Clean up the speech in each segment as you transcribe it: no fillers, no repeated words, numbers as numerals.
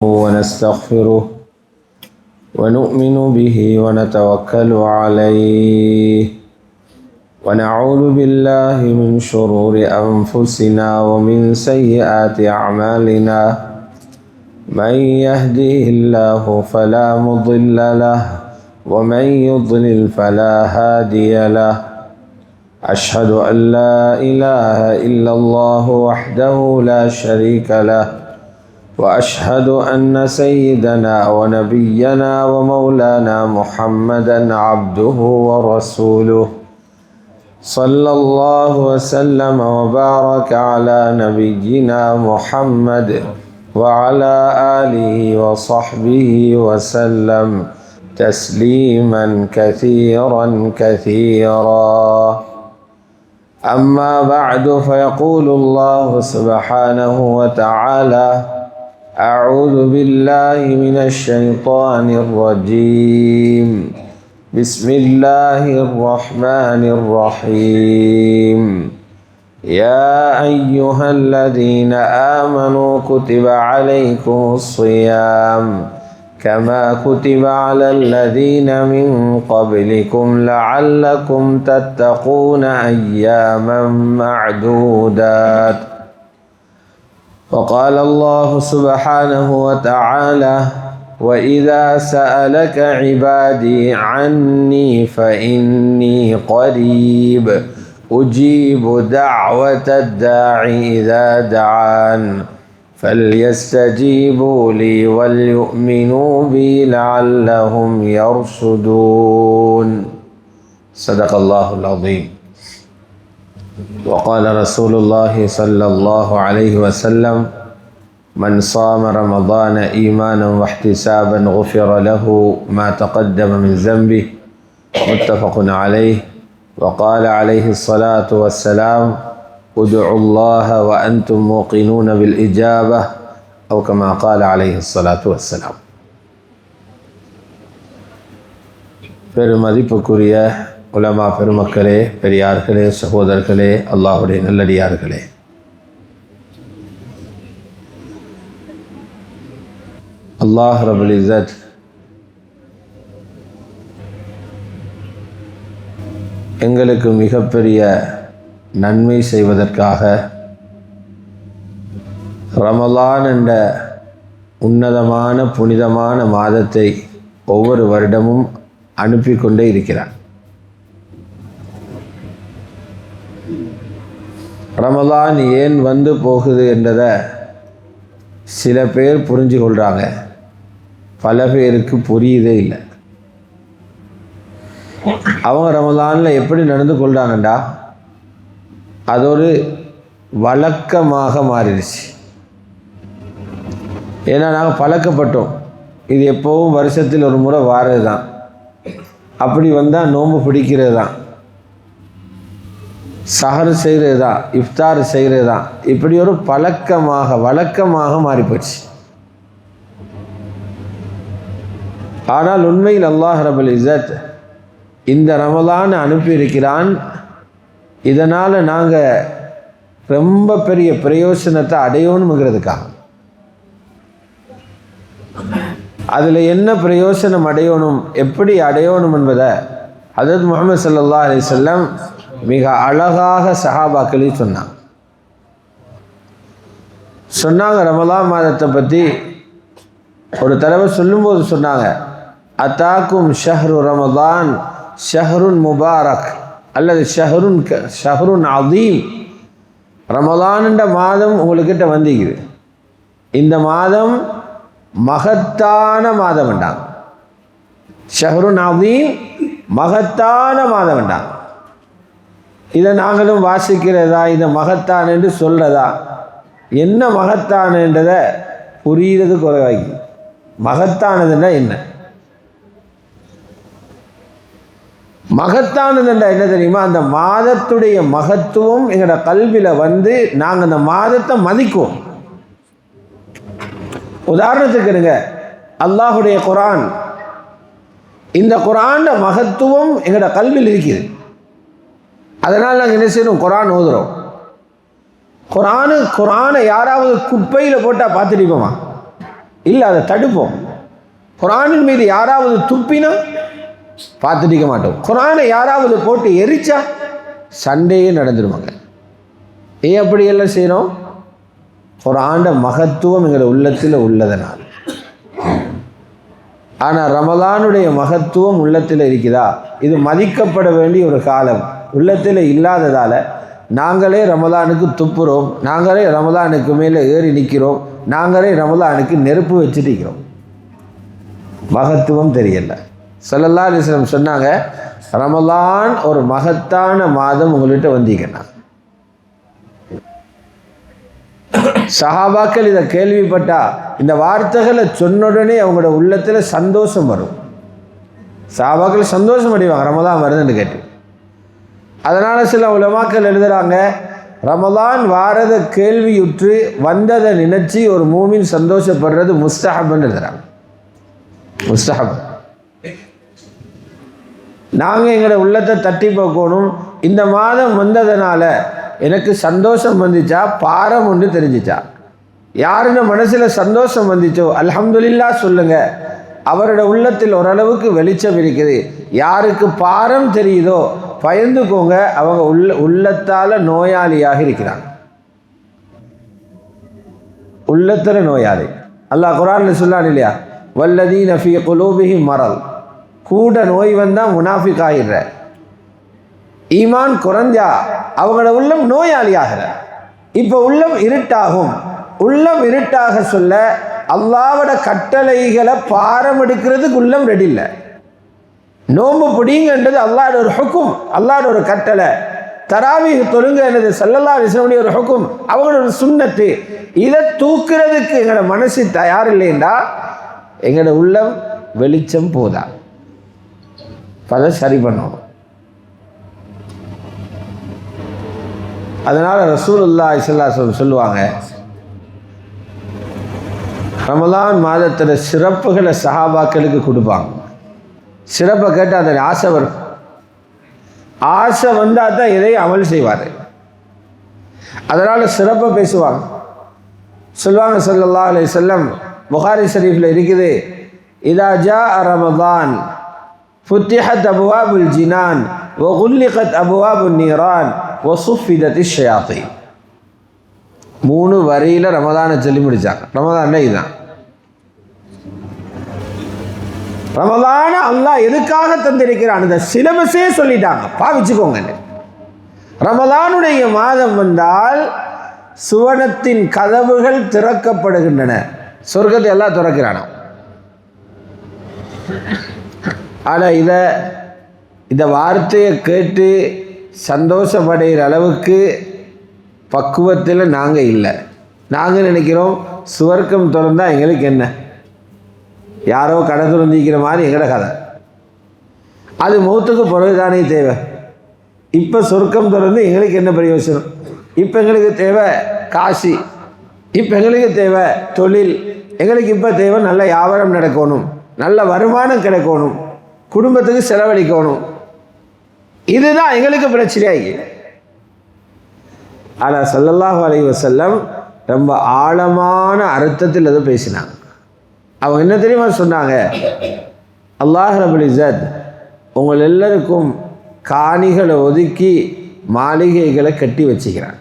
ونستغفره ونؤمن به ونتوكل عليه ونعوذ بالله من شرور أنفسنا ومن سيئات أعمالنا من يهده الله فلا مضل له ومن يضلل فلا هادي له أشهد أن لا إله إلا الله وحده لا شريك له وأشهد أن سيدنا ونبينا ومولانا محمدا عبده ورسوله صلى الله وسلم وبارك على نبينا محمد وعلى آله وصحبه وسلم تسليما كثيرا كثيرا. أما بعد فيقول الله سبحانه وتعالى: أعوذ بالله من الشيطان الرجيم. بسم الله الرحمن الرحيم. يا أيها الذين آمنوا كتب عليكم الصيام كما كتب على الذين من قبلكم لعلكم تتقون أياما معدودات. وقال الله سبحانه وتعالى: وإذا سألك عبادي عني فإني قريب أجيب دعوة الداعي إذا دعان فليستجيبوا لي وليؤمنوا بي لعلهم يرشدون. صدق الله العظيم. وقال رسول الله صلى الله عليه وسلم: من صام رمضان إيمانا واحتسابا غفر له ما تقدم من ذنبه. متفق عليه. وقال عليه الصلاة والسلام: ادعوا الله وأنتم موقنون بالإجابة أو كما قال عليه الصلاة والسلام. பெருமதிப்புக்குரிய உலமா பெருமக்களே, பெரியார்களே, சகோதரர்களே, அல்லாஹ்வுடைய நல்லடியார்களே, அல்லாஹ் ரபுல் இஸ்ஸத் எங்களுக்கு மிகப்பெரிய நன்மை செய்வதற்காக ரமலான் என்ற உன்னதமான புனிதமான மாதத்தை ஒவ்வொரு வருடமும் அனுப்பி கொண்டே இருக்கிறார். ரமலான் ஏன் வந்து போகுது என்றதை சில பேர் புரிஞ்சு கொள்கிறாங்க, பல பேருக்கு புரியுதே இல்லை. அவங்க ரமலானில் எப்படி நடந்து கொள்கிறாங்கண்டா அது ஒரு வழக்கமாக மாறிடுச்சு. ஏன்னா நாங்கள் பழக்கப்பட்டோம், இது எப்போவும் வருஷத்தில் ஒரு முறை வாரது தான், அப்படி வந்தால் நோன்பு பிடிக்கிறது தான், சஹர் செய்கிறது தான், இஃப்தார் செய்கிறது தான், இப்படி ஒரு வழக்கமாக மாறிப்போச்சு. ஆனால் உண்மையில் அல்லாஹ் ரபுல் இஸ்ஸத் இந்த ரமலான் அனுப்பியிருக்கிறான். இதனால் நாங்கள் ரொம்ப பெரிய பிரயோசனத்தை அடையணுங்கிறதுக்காக. அதில் என்ன பிரயோசனம் அடையணும், எப்படி அடையணும் என்பதை ஹஜ்ரத் முஹம்மது ஸல்லல்லாஹு அலைஹி வஸல்லம் மிக அழகாக சஹாபாக்களில் சொன்னாங்க. ரமலான் மாதத்தை பற்றி ஒரு தடவை சொல்லும்போது சொன்னாங்க: அத்தாக்கும் ஷஹ்ரு ரமலான் ஷஹ்ருன் முபாரக் அல்லது ஷஹ்ருன் அதீம். ரமலான்ன்ற மாதம் உங்களுக்கிட்ட வந்திக்குது, இந்த மாதம் மகத்தான மாதம் வேண்டாங்க. ஷஹ்ருன் அதீம், மகத்தான மாதம் வேண்டாங்க. இதை நாங்களும் வாசிக்கிறதா, இதை மகத்தான் என்று சொல்கிறதா, என்ன மகத்தானன்றதை புரிகிறது குறைவாகி. மகத்தானதுன்னா என்ன, மகத்தானதுன்றா என்ன தெரியுமா? அந்த மாதத்துடைய மகத்துவம் எங்களோட கல்வியில் வந்து நாங்கள் அந்த மாதத்தை மதிக்குவோம். உதாரணத்துக்கு இருங்க, அல்லாஹுடைய குர்ஆன், இந்த குர்ஆன் மகத்துவம் எங்களோட கல்வியில் இருக்குது. அதனால் நாங்கள் என்ன செய்யணும், குர்ஆன் ஓதுறோம். குரானை யாராவது குப்பையில் போட்டால் பார்த்துருப்போமா? இல்லை, அதை தடுப்போம். குர்ஆனின் மீது யாராவது துப்பினா பார்த்துட்டு இருக்க மாட்டோம். குர்ஆனை யாராவது போட்டு எரிச்சா சண்டையே நடந்துடுவாங்க. ஏன் அப்படியெல்லாம் செய்கிறோம்? குர்ஆனோட மகத்துவம் எங்களோட உள்ளத்தில் உள்ளதனால். ஆனால் ரமலானுடைய மகத்துவம் உள்ளத்தில் இருக்குதா? இது மதிக்கப்பட வேண்டிய ஒரு காலம் உள்ளத்தில் இல்லாததால் நாங்களே ரமலானுக்கு துப்புறோம், நாங்களே ரமலானுக்கு மேலே ஏறி நிற்கிறோம், நாங்களே ரமலானுக்கு நெருப்பு வச்சுட்டு இருக்கிறோம். மகத்துவம் தெரியல. ஸல்லல்லாஹு அலைஹி வஸல்லம் சொன்னாங்க, ரமலான் ஒரு மகத்தான மாதம் உங்கள்கிட்ட வந்தீங்கன்னா. சஹாபாக்கள் இதை கேள்விப்பட்டா இந்த வார்த்தைகளை சொன்ன உடனே அவங்களோட உள்ளத்தில் சந்தோஷம் வரும். சஹாபாக்கள் சந்தோஷம் அடைவாங்க ரமலான் வருதுன்னு கேட்டு. அதனால் சில உலமாக்கள் எழுதுகிறாங்க, ரமலான் வாரத கேள்வியுற்று வந்ததை நினைச்சு ஒரு மூமின் சந்தோஷப்படுறது முஸ்தஹப்னு எழுதுகிறாங்க. முஸ்தஹப். நாங்கள் எங்களோட உள்ளத்தை தட்டி போக்கணும். இந்த மாதம் வந்ததுனால எனக்கு சந்தோஷம் வந்துச்சா பாரம் ஒன்று தெரிஞ்சிச்சா? யாருன்னு மனசில் சந்தோஷம் வந்துச்சோ அல்ஹம்துலில்லாஹ் சொல்லுங்க, அவரோட உள்ளத்தில் ஓரளவுக்கு வெளிச்சம் இருக்குது. யாருக்கு பாரம் தெரியுதோ பயந்துக்கோங்க, அவங்க உள்ளத்தால் நோயாளியாக இருக்கிறாங்க. உள்ளத்தில் நோயாளி. அல்லாஹ் குர்ஆனில் சொல்லான் இல்லையா, வல்லதீன ஃபீ குலூபிஹிம் மரல். கூட நோய் வந்தால் முனாஃபிக் ஆகிடுற. ஈமான் குறைஞ்சா அவங்களோட உள்ளம் நோயாளியாகிற. இப்போ உள்ளம் இருட்டாகும். உள்ளம் இருட்டாக சொல்ல அல்லாஹ்வோட கட்டளைகளை பாரம் எடுக்கிறதுக்கு உள்ளம் ரெடி இல்லை. நோம்பு பிடிங்கன்றது அல்லாஹ்வோட ஒரு ஹுக்கும், அல்லாஹ்வோட ஒரு கட்டளை. தராவீஹ் தொழுங்க என்னது ஸல்லல்லாஹு அலைஹி வஸல்லம் ஒரு ஹுக்கும், அவங்களோட ஒரு சுன்னத்து. இதை தூக்குறதுக்கு எங்களோட மனசு தயார் இல்லைண்டா எங்களோட உள்ளம் வெளிச்சம் போதா. அதை சரி பண்ணணும். அதனால் ரசூலுல்லாஹி ஸல்லல்லாஹு அலைஹி வஸல்லம் சொல்லுவாங்க, ரமலான் மாதத்தில் சிறப்புகளை சஹாபாக்களுக்கு கொடுப்பாங்க. சிறப்பை கேட்டால் அதில் ஆசை வரும். ஆசை வந்தால் தான் எதையும் அமல் செய்வார். அதனால் சிறப்பை பேசுவாங்க. சொல்லுவாங்க ஸல்லல்லாஹு அலைஹி வஸல்லம், புகாரி ஷரீஃபில் இருக்குது, இதா ஜாஅ ரமலான் ஃபுத்திஹத் அபுவாபுல் ஜினான் வகுல்லிகத் அபுவாபுன் நீரான் வசுஃபிதத் ஷயாத்தீன். 3 வரியில் ரமலானை சொல்லி முடித்தாங்க. ரமலான் இதுதான். ரமலான அல்லாஹ் எதுக்காக தந்திருக்கிறான் இந்த சிலபஸே சொல்லிட்டாங்க, பாவிச்சுக்கோங்க. ரமலானுடைய மாதம் வந்தால் சுவனத்தின் கதவுகள் திறக்கப்படுகின்றன. சொர்க்கத்தை எல்லாம் திறக்கிறானா. ஆனால் இந்த வார்த்தையை கேட்டு சந்தோஷப்படுகிற அளவுக்கு பக்குவத்தில் நாங்கள் இல்லை. நாங்கள் நினைக்கிறோம் சுவர்க்கம் திறந்தா எங்களுக்கு என்ன, யாரோ கடை திறந்திக்கிற மாதிரி எங்களோட கதை. அது மௌத்துக்கு பிறகுதானே தேவை. இப்போ சொர்க்கம் திறந்து எங்களுக்கு என்ன பிரயோசனம்? இப்போ எங்களுக்கு தேவை காசு, இப்போ எங்களுக்கு தேவை தொழில், எங்களுக்கு இப்போ தேவை நல்ல வியாபாரம் நடக்கணும், நல்ல வருமானம் கிடைக்கணும், குடும்பத்துக்கு செலவழிக்கணும். இதுதான் எங்களுக்கு பிரச்சனையாகி. ஆனால் ஸல்லல்லாஹு அலைஹி வஸல்லம் ரொம்ப ஆழமான அர்த்தத்தில் அதை பேசினாங்க. அவங்க என்ன தெரியுமா சொன்னாங்க, அல்லாஹ் ரப்பல் இஸ்ஸத் உங்கள் எல்லாருக்கும் காணிகளை ஒதுக்கி மாளிகைகளை கட்டி வச்சுக்கிறான்.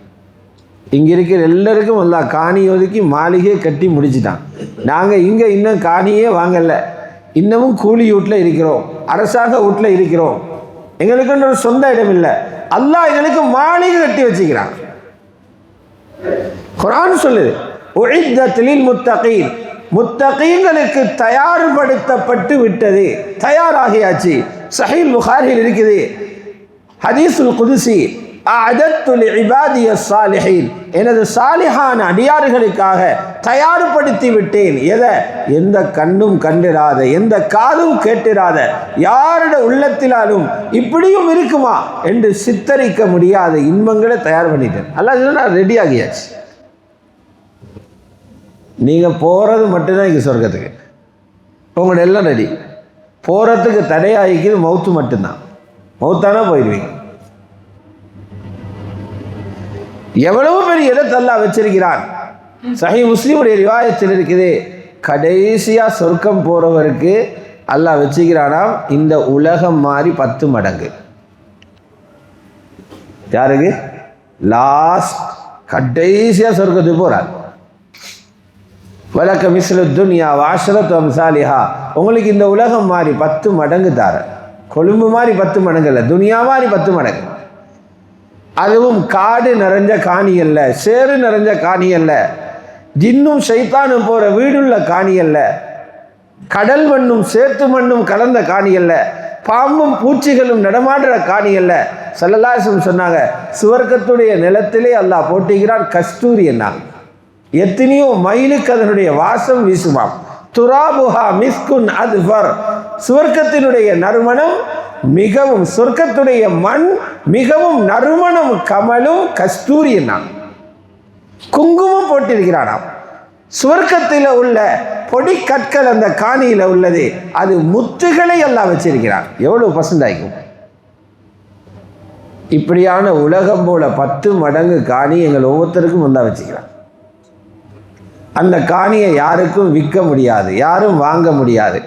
இங்கே இருக்கிற எல்லாருக்கும் அல்லாஹ் காணி ஒதுக்கி மாளிகையை கட்டி முடிச்சுட்டான். நாங்கள் இங்கே இன்னும் காணியே வாங்கலை, இன்னமும் கூலி வீட்டில் இருக்கிறோம், அரசாங்க வீட்டில் இருக்கிறோம், எங்களுக்குன்ற ஒரு சொந்த இடம் இல்லை. அல்லாஹ் எங்களுக்கு மாளிகை கட்டி வச்சுக்கிறான். குர்ஆன் சொல்லுது, உஇத்தத் லில் முத்தகீன், முத்தகீன்களுக்கு தயார்படுத்தப்பட்டு விட்டது, தயாராகியாச்சு. சஹீஹ் புகாரியில் இருக்குது ஹதீஸுல் குதுசி, அஅதத்து லிஇபாதிய ஸாலிஹீன், எனது சாலிஹான அடியார்களுக்காக தயார்படுத்தி விட்டேன். எதை? எந்த கண்ணும் கண்டிராத, எந்த காதும் கேட்டிராத, யாரோட உள்ளத்திலாலும் இப்படியும் இருக்குமா என்று சித்தரிக்க முடியாத இன்பங்களை தயார் பண்ணிட்டேன். அல்லாஹ் நான் ரெடி ஆகியாச்சு. நீங்கள் போகிறது மட்டும்தான் இங்கே சொர்க்கத்துக்கு. உங்களோட எல்லாம் ரெடி. போகிறதுக்கு தடையாகிக்குது மௌத்து மட்டும்தான். மௌத்தானா போயிடுவீங்க. எவ்வளவு பெரிய இடத்தை அல்லாஹ் வச்சிருக்கிறான். சஹீஹ் முஸ்லிமுடைய ரிவாயத்தில் இருக்குது, கடைசியாக சொர்க்கம் போகிறவருக்கு அல்லாஹ் வச்சுக்கிறானாம் இந்த உலகம் மாதிரி 10 மடங்கு. யாருக்கு? லாஸ்ட் கடைசியாக சொர்க்கத்துக்கு போகிறார். வலக்க மிஸ்லு துன்யா வாஷரத் அம்சாலிஹா, உங்களுக்கு இந்த உலகம் மாதிரி 10 மடங்கு தார. கொழும்பு மாதிரி 10 மடங்கு இல்லை, துனியா மாதிரி 10 மடங்கு. அதுவும் காடு நிறைஞ்ச காணி அல்ல, சேறு நிறைஞ்ச காணி அல்ல, ஜின்னும் ஷைத்தானும் போகிற வீடுள்ள காணி அல்ல, கடல் மண்ணும் சேத்து மண்ணும் கலந்த காணி அல்ல, பாம்பும் பூச்சிகளும் நடமாடுற காணி அல்ல. ஸல்லல்லாஹு அலைஹி வஸல்லம் சொன்னாங்க, சுவர்க்கத்துடைய நிலத்திலே அல்லாஹ் போட்டுகிறான் கஸ்தூரி என்ன, எத்தனையோ மைலுக்கு அதனுடைய வாசம் வீசுமாம். துராபுஹா மிஸ்குன் அத்ஃபர், சுவர்க்கத்தினுடைய நறுமணம் மிகவும், சொர்க்கத்துடைய மண் மிகவும் நறுமணம் கமலும் கஸ்தூரி என்ன, குங்குமம் போட்டிருக்கிறானாம். சுவர்க்கத்தில் உள்ள பொடி கற்கள் அந்த காணியில் உள்ளது, அது முத்துகளை எல்லாம் வச்சிருக்கிறான். எவ்வளவு பசந்தாய்க்கும். இப்படியான உலகம் போல 10 மடங்கு காணி எங்கள் ஒவ்வொருத்தருக்கும் வந்தா வச்சுக்கிறான். அந்த காணியை யாருக்கும் விற்க முடியாது, யாரும் வாங்க முடியாது,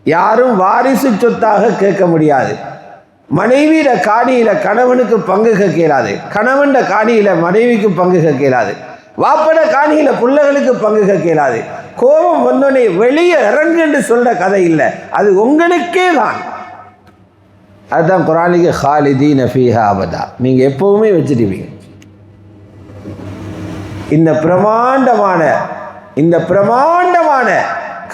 யாரும் வாரிசு சொத்தாக கேட்க முடியாது. மனைவியில காணியில கணவனுக்கு பங்கு கேட்கலாது, கணவன் காணியில மனைவிக்கு பங்கு கேட்கலாது, வாப்பட காணியில பிள்ளைகளுக்கு பங்கு கேட்கலாது. கோபம் வந்தோடனே வெளியே இறங்கு என்று சொல்ற கதை இல்லை, அது உங்களுக்கே தான். அதுதான் குர்ஆனிக்கு ஹாலிதீன ஃபீஹா அபதா, நீங்க எப்பவுமே வச்சிருப்பீங்க. இந்த பிரமாண்டமான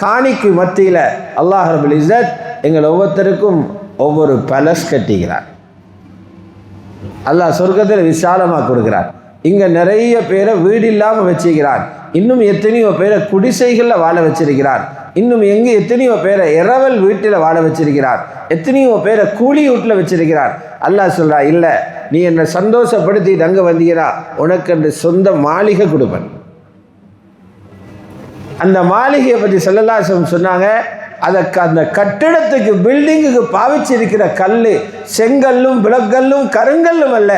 காணிக்கு மத்தியில அல்லாஹ் ரப்பல் இஸ்ஸத் எங்கள் ஒவ்வொருத்தருக்கும் ஒவ்வொரு பேலஸ் கட்டிக்கிறார். அல்லாஹ் சொர்க்கத்தில் விசாலமாக கொடுக்கிறார். இங்க நிறைய பேரை வீடு இல்லாமல் வச்சுக்கிறார். இன்னும் எத்தனையோ பேரை குடிசைகளில் வாழ வச்சிருக்கிறார். இன்னும் எத்தனையோ பேரை இரவல் வீட்டில் வாழ வச்சிருக்கிறார். எத்தனையோ பேரை கூலி வீட்டில் வச்சிருக்கிறார். அல்லாஹ் சொல்றா, இல்லை நீ என்னை சந்தோஷப்படுத்திட்டு அங்கே வந்தீங்கன்னா உனக்கு என்று சொந்த மாளிகை கொடுப்பேன். அந்த மாளிகையை பற்றி ஸல்லல்லாஹு அலைஹி வஸல்லம் சொன்னாங்க, அதற்கு அந்த கட்டிடத்துக்கு பில்டிங்குக்கு பாவிச்சிருக்கிற கல் செங்கல்லும் விளக்கல்லும் கருங்கல்லும் அல்ல,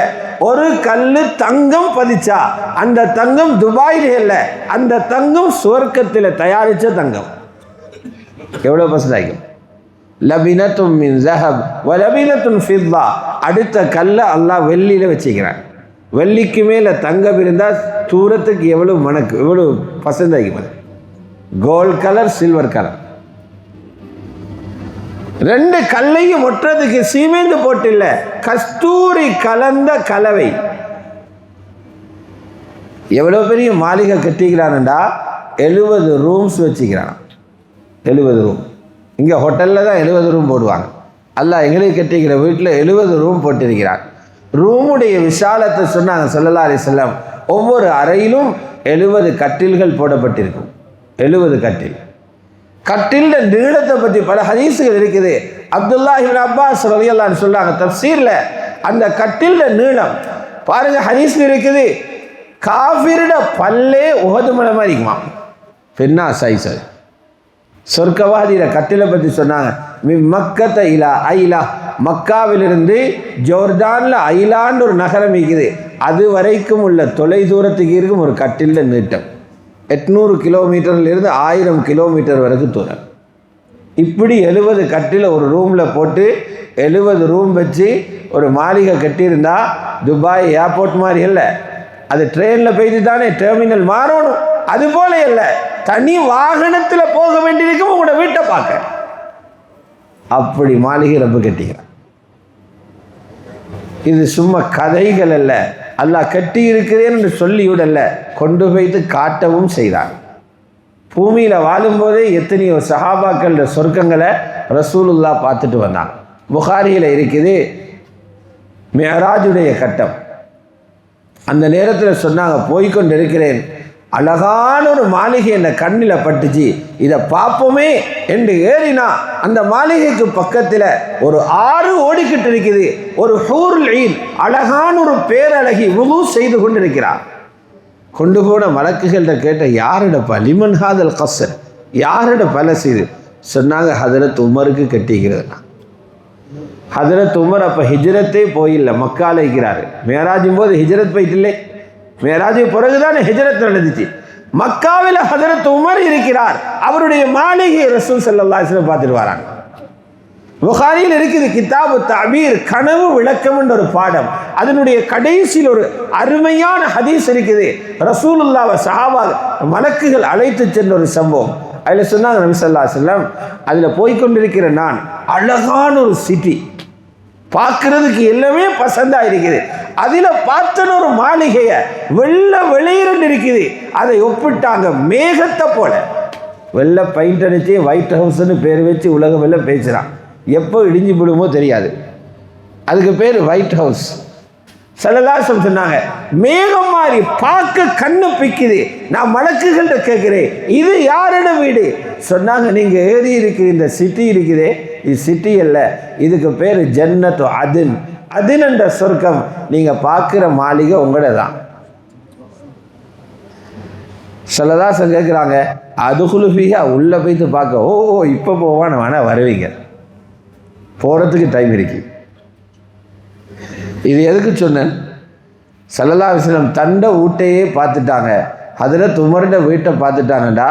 ஒரு கல்லு தங்கம் பதிச்சா அந்த தங்கம் துபாயிலே அல்ல, அந்த தங்கம் சுவர்க்கத்தில் தயாரித்த தங்கம். எவ்வளோ பசந்தாய்க்கும். லபினத்தும் மின் ஸஹப் வ லபினத்துன் ஃபித்தா, அடுத்த கல்லை அல்லாஹ் வெள்ளியில் வச்சுக்கிறான். வெள்ளிக்கு மேலே தங்கம் இருந்தால் தூரத்துக்கு எவ்வளோ மணக்கு, எவ்வளோ பசந்தாய்க்கும். கோல்ட் கலர் சில்வர் கலர், 2 கல்லையும் ஒட்டுறதுக்கு சீமெந்து போட்டில்ல, கஸ்தூரி கலந்த கலவை. எவ்வளவு பெரிய மாளிகை கட்டிக்கிறான்டா, 70 ரூம்ஸ் வச்சுக்கிறான். 70 ரூம். இங்கே ஹோட்டலில் தான் 70 ரூம் போடுவாங்க. அல்லாஹ் எங்களுக்கு கட்டிக்கிற வீட்டில் 70 ரூம் போட்டிருக்கிறான். ரூமுடைய விசாலத்தை சொன்னாங்க ஸல்லல்லாஹு அலைஹி வஸல்லம், ஒவ்வொரு அறையிலும் 70 கட்டில்கள் போடப்பட்டிருக்கும். 70 கட்டில். கட்டில்ல நீளத்தை பற்றி பல ஹதீஸுகள் இருக்குது. அப்துல்லாஹ் இப்னு அப்பாஸ் ரலியல்லாஹு அன்ஹு சொல்றாங்க தஃப்சீர்ல, அந்த கட்டில்ல நீளம் பாருங்க, ஹதீஸ் இருக்குது, காஃபிரோட பல்லே உஹது மலை மாதிரி இருக்குமா, பெண்ணா சைஸ். சொர்க்கவாதியில கட்டிலை பற்றி சொன்னாங்க, மக்கத்த இலா ஐலா, மக்காவிலிருந்து ஜோர்டான்ல ஐலான்னு ஒரு நகரம் இருக்குது, அது வரைக்கும் உள்ள தொலை தூரத்துக்கு இருக்கும் ஒரு கட்டில்ல நீட்டம் 800 கிலோமீட்டர்லேருந்து 1000 கிலோமீட்டர் வரைக்கும் தூரம். இப்படி 70 கட்டில் ஒரு ரூமில் போட்டு 70 ரூம் வச்சு ஒரு மாளிகை கட்டியிருந்தா, துபாய் ஏர்போர்ட் மாதிரி இல்லை, அது ட்ரெயினில் போயிட்டு தானே டெர்மினல் மாறணும், அது போல இல்லை, தனி வாகனத்தில் போக வேண்டியிருக்கும் உங்களோட வீட்டை பார்க்க. அப்படி மாளிகை ரொம்ப கட்டிக்கிறான். இது சும்மா கதைகள் அல்ல, அல்லாஹ் கட்டி இருக்கிறேன் என்று சொல்லிவிடல்ல, கொண்டு போய்த்து காட்டவும் செய்தான். பூமியில் வாழும்போதே எத்தனையோ சஹாபாக்கள் சொர்க்கங்களை ரசூலுல்லாஹ் பார்த்துட்டு வந்தாங்க. புகாரியில் இருக்குது, மிஅராஜுடைய கட்டம். அந்த நேரத்தில் சொன்னாங்க, போய்கொண்டு இருக்கிறேன், அழகான ஒரு மாளிகை என்ற கண்ணில் பட்டுச்சு, இதை பார்ப்போமே என்று ஏறினா அந்த மாளிகைக்கு பக்கத்தில் ஒரு ஆறு ஓடிக்கிட்டு இருக்குது. ஒரு ஹூருல் ஈன், அழகான ஒரு பேரழகி வுது செய்து கொண்டிருக்கிறார். கொண்டு போன மலக்குகள்கிட்ட கேட்ட, யாரிடப்பா லிமன் ஹாதல் கஸ்ஸர், யாரிட பலஸ் இது? சொன்னாங்க, ஹதரத் உமருக்கு கட்டிக்கிறது. ஹதரத் உமர் அப்போ ஹிஜ்ரத்தே போயில்லை, மக்கால இருக்கிறாரு. மேராஜும் போது ஹிஜ்ரத் போயிட்டு இல்லை, மேராஜுக்கு பிறகுதானே ஹிஜ்ரத் நடந்துச்சு. மக்காவில் ஹஜ்ரத் உமர் இருக்கிறார், அவருடைய மாளிகை ரசூல் ஸல்லல்லாஹு அலைஹி வஸல்லம் பார்த்துட்டு வராங்க. புகாரியில் இருக்குது கிதாபு தஅபீர், கனவு விளக்கம் என்ற ஒரு பாடம். அதனுடைய கடைசியில் ஒரு அருமையான ஹதீஸ் இருக்குது. ரசூலுல்லாஹ் சஹாபா மலக்குகள் அழைத்து சென்ற ஒரு சம்பவம். அதில் சொன்னாங்க நபி ஸல்லல்லாஹு அலைஹி வஸல்லம், அதில் போய்கொண்டிருக்கிற நான், அழகான ஒரு சிட்டி, பார்க்கறதுக்கு எல்லாமே பசந்தா இருக்குது. அதில் பார்த்தன ஒரு மாளிகையை வெள்ளை வெளியிரண்டு இருக்குது. அதை ஒப்பிட்டாங்க மேகத்தை போல. வெள்ளை பெயிண்ட் அடிச்சு ஒயிட் ஹவுஸ்ன்னு பேர் வச்சு உலகம் எல்லாம் பேசுகிறான். எப்போ இடிஞ்சு விடுமோ தெரியாது. அதுக்கு பேர் ஒயிட் ஹவுஸ். ஸல்லல்லாஹு அலைஹி வஸல்லம் சொன்னாங்க, மேகம் மாதிரி பார்க்க கண்ணு பிக்குது. நான் மலக்குகள்கிட்ட கேட்குறேன், இது யாரோட வீடு? சொன்னாங்க, நீங்கள் ஏறி இருக்கிற இந்த சிட்டி இருக்குதே, இது சிட்டி அல்ல, இதுக்கு பேர் ஜன்னத்து அதின். அதின் என்ற சொர்க்கம். நீங்கள் பார்க்குற மாளிகை உங்களோட தான். ஸல்லல்லாஹு அலைஹி வஸல்லம் கேட்குறாங்க, அதுகுலு ஃபீஹா, உள்ளே போய்த்து பார்க்க. ஓ இப்போ போவான வேணால் வருவீங்க, போகிறதுக்கு டைம் இருக்கு. இது எதுக்கு சொன்னேன்? ஸல்லல்லாஹு அலைஹி வஸல்லம் தண்டை வீட்டையே பார்த்துட்டாங்க, ஹஜ்ரத் உமர்ட வீட்டை பார்த்துட்டாங்கடா.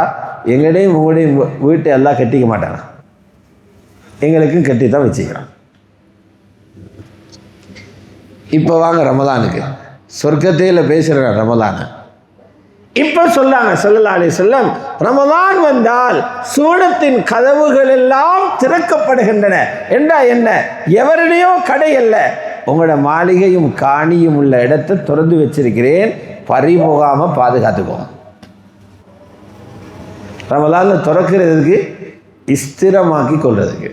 எங்களையும் உங்களையும் வீட்டை எல்லாம் கட்டிக்க மாட்டாங்க, எங்களுக்கும் கட்டி தான் வச்சுக்கிறான். இப்போ வாங்க ரமலானுக்கு, சொர்க்கத்தையில் பேசுகிறேன் ரமலானை. இப்போ சொல்லாங்க ஸல்லல்லாஹு அலைஹி வஸல்லம், ரமலான் வந்தால் சூனத்தின் கதவுகள் எல்லாம் திறக்கப்படுகின்றன. என்றா என்ன? எவருடையோ கடை அல்ல, உங்களோட மாளிகையும் காணியும் உள்ள இடத்தை திறந்து வச்சிருக்கிறேன், பறிபோகாம பாதுகாத்துக்கோங்க. ரமலானில் திறக்கிறதுக்கு, ஸ்திரமாக்கி கொள்றதுக்கு,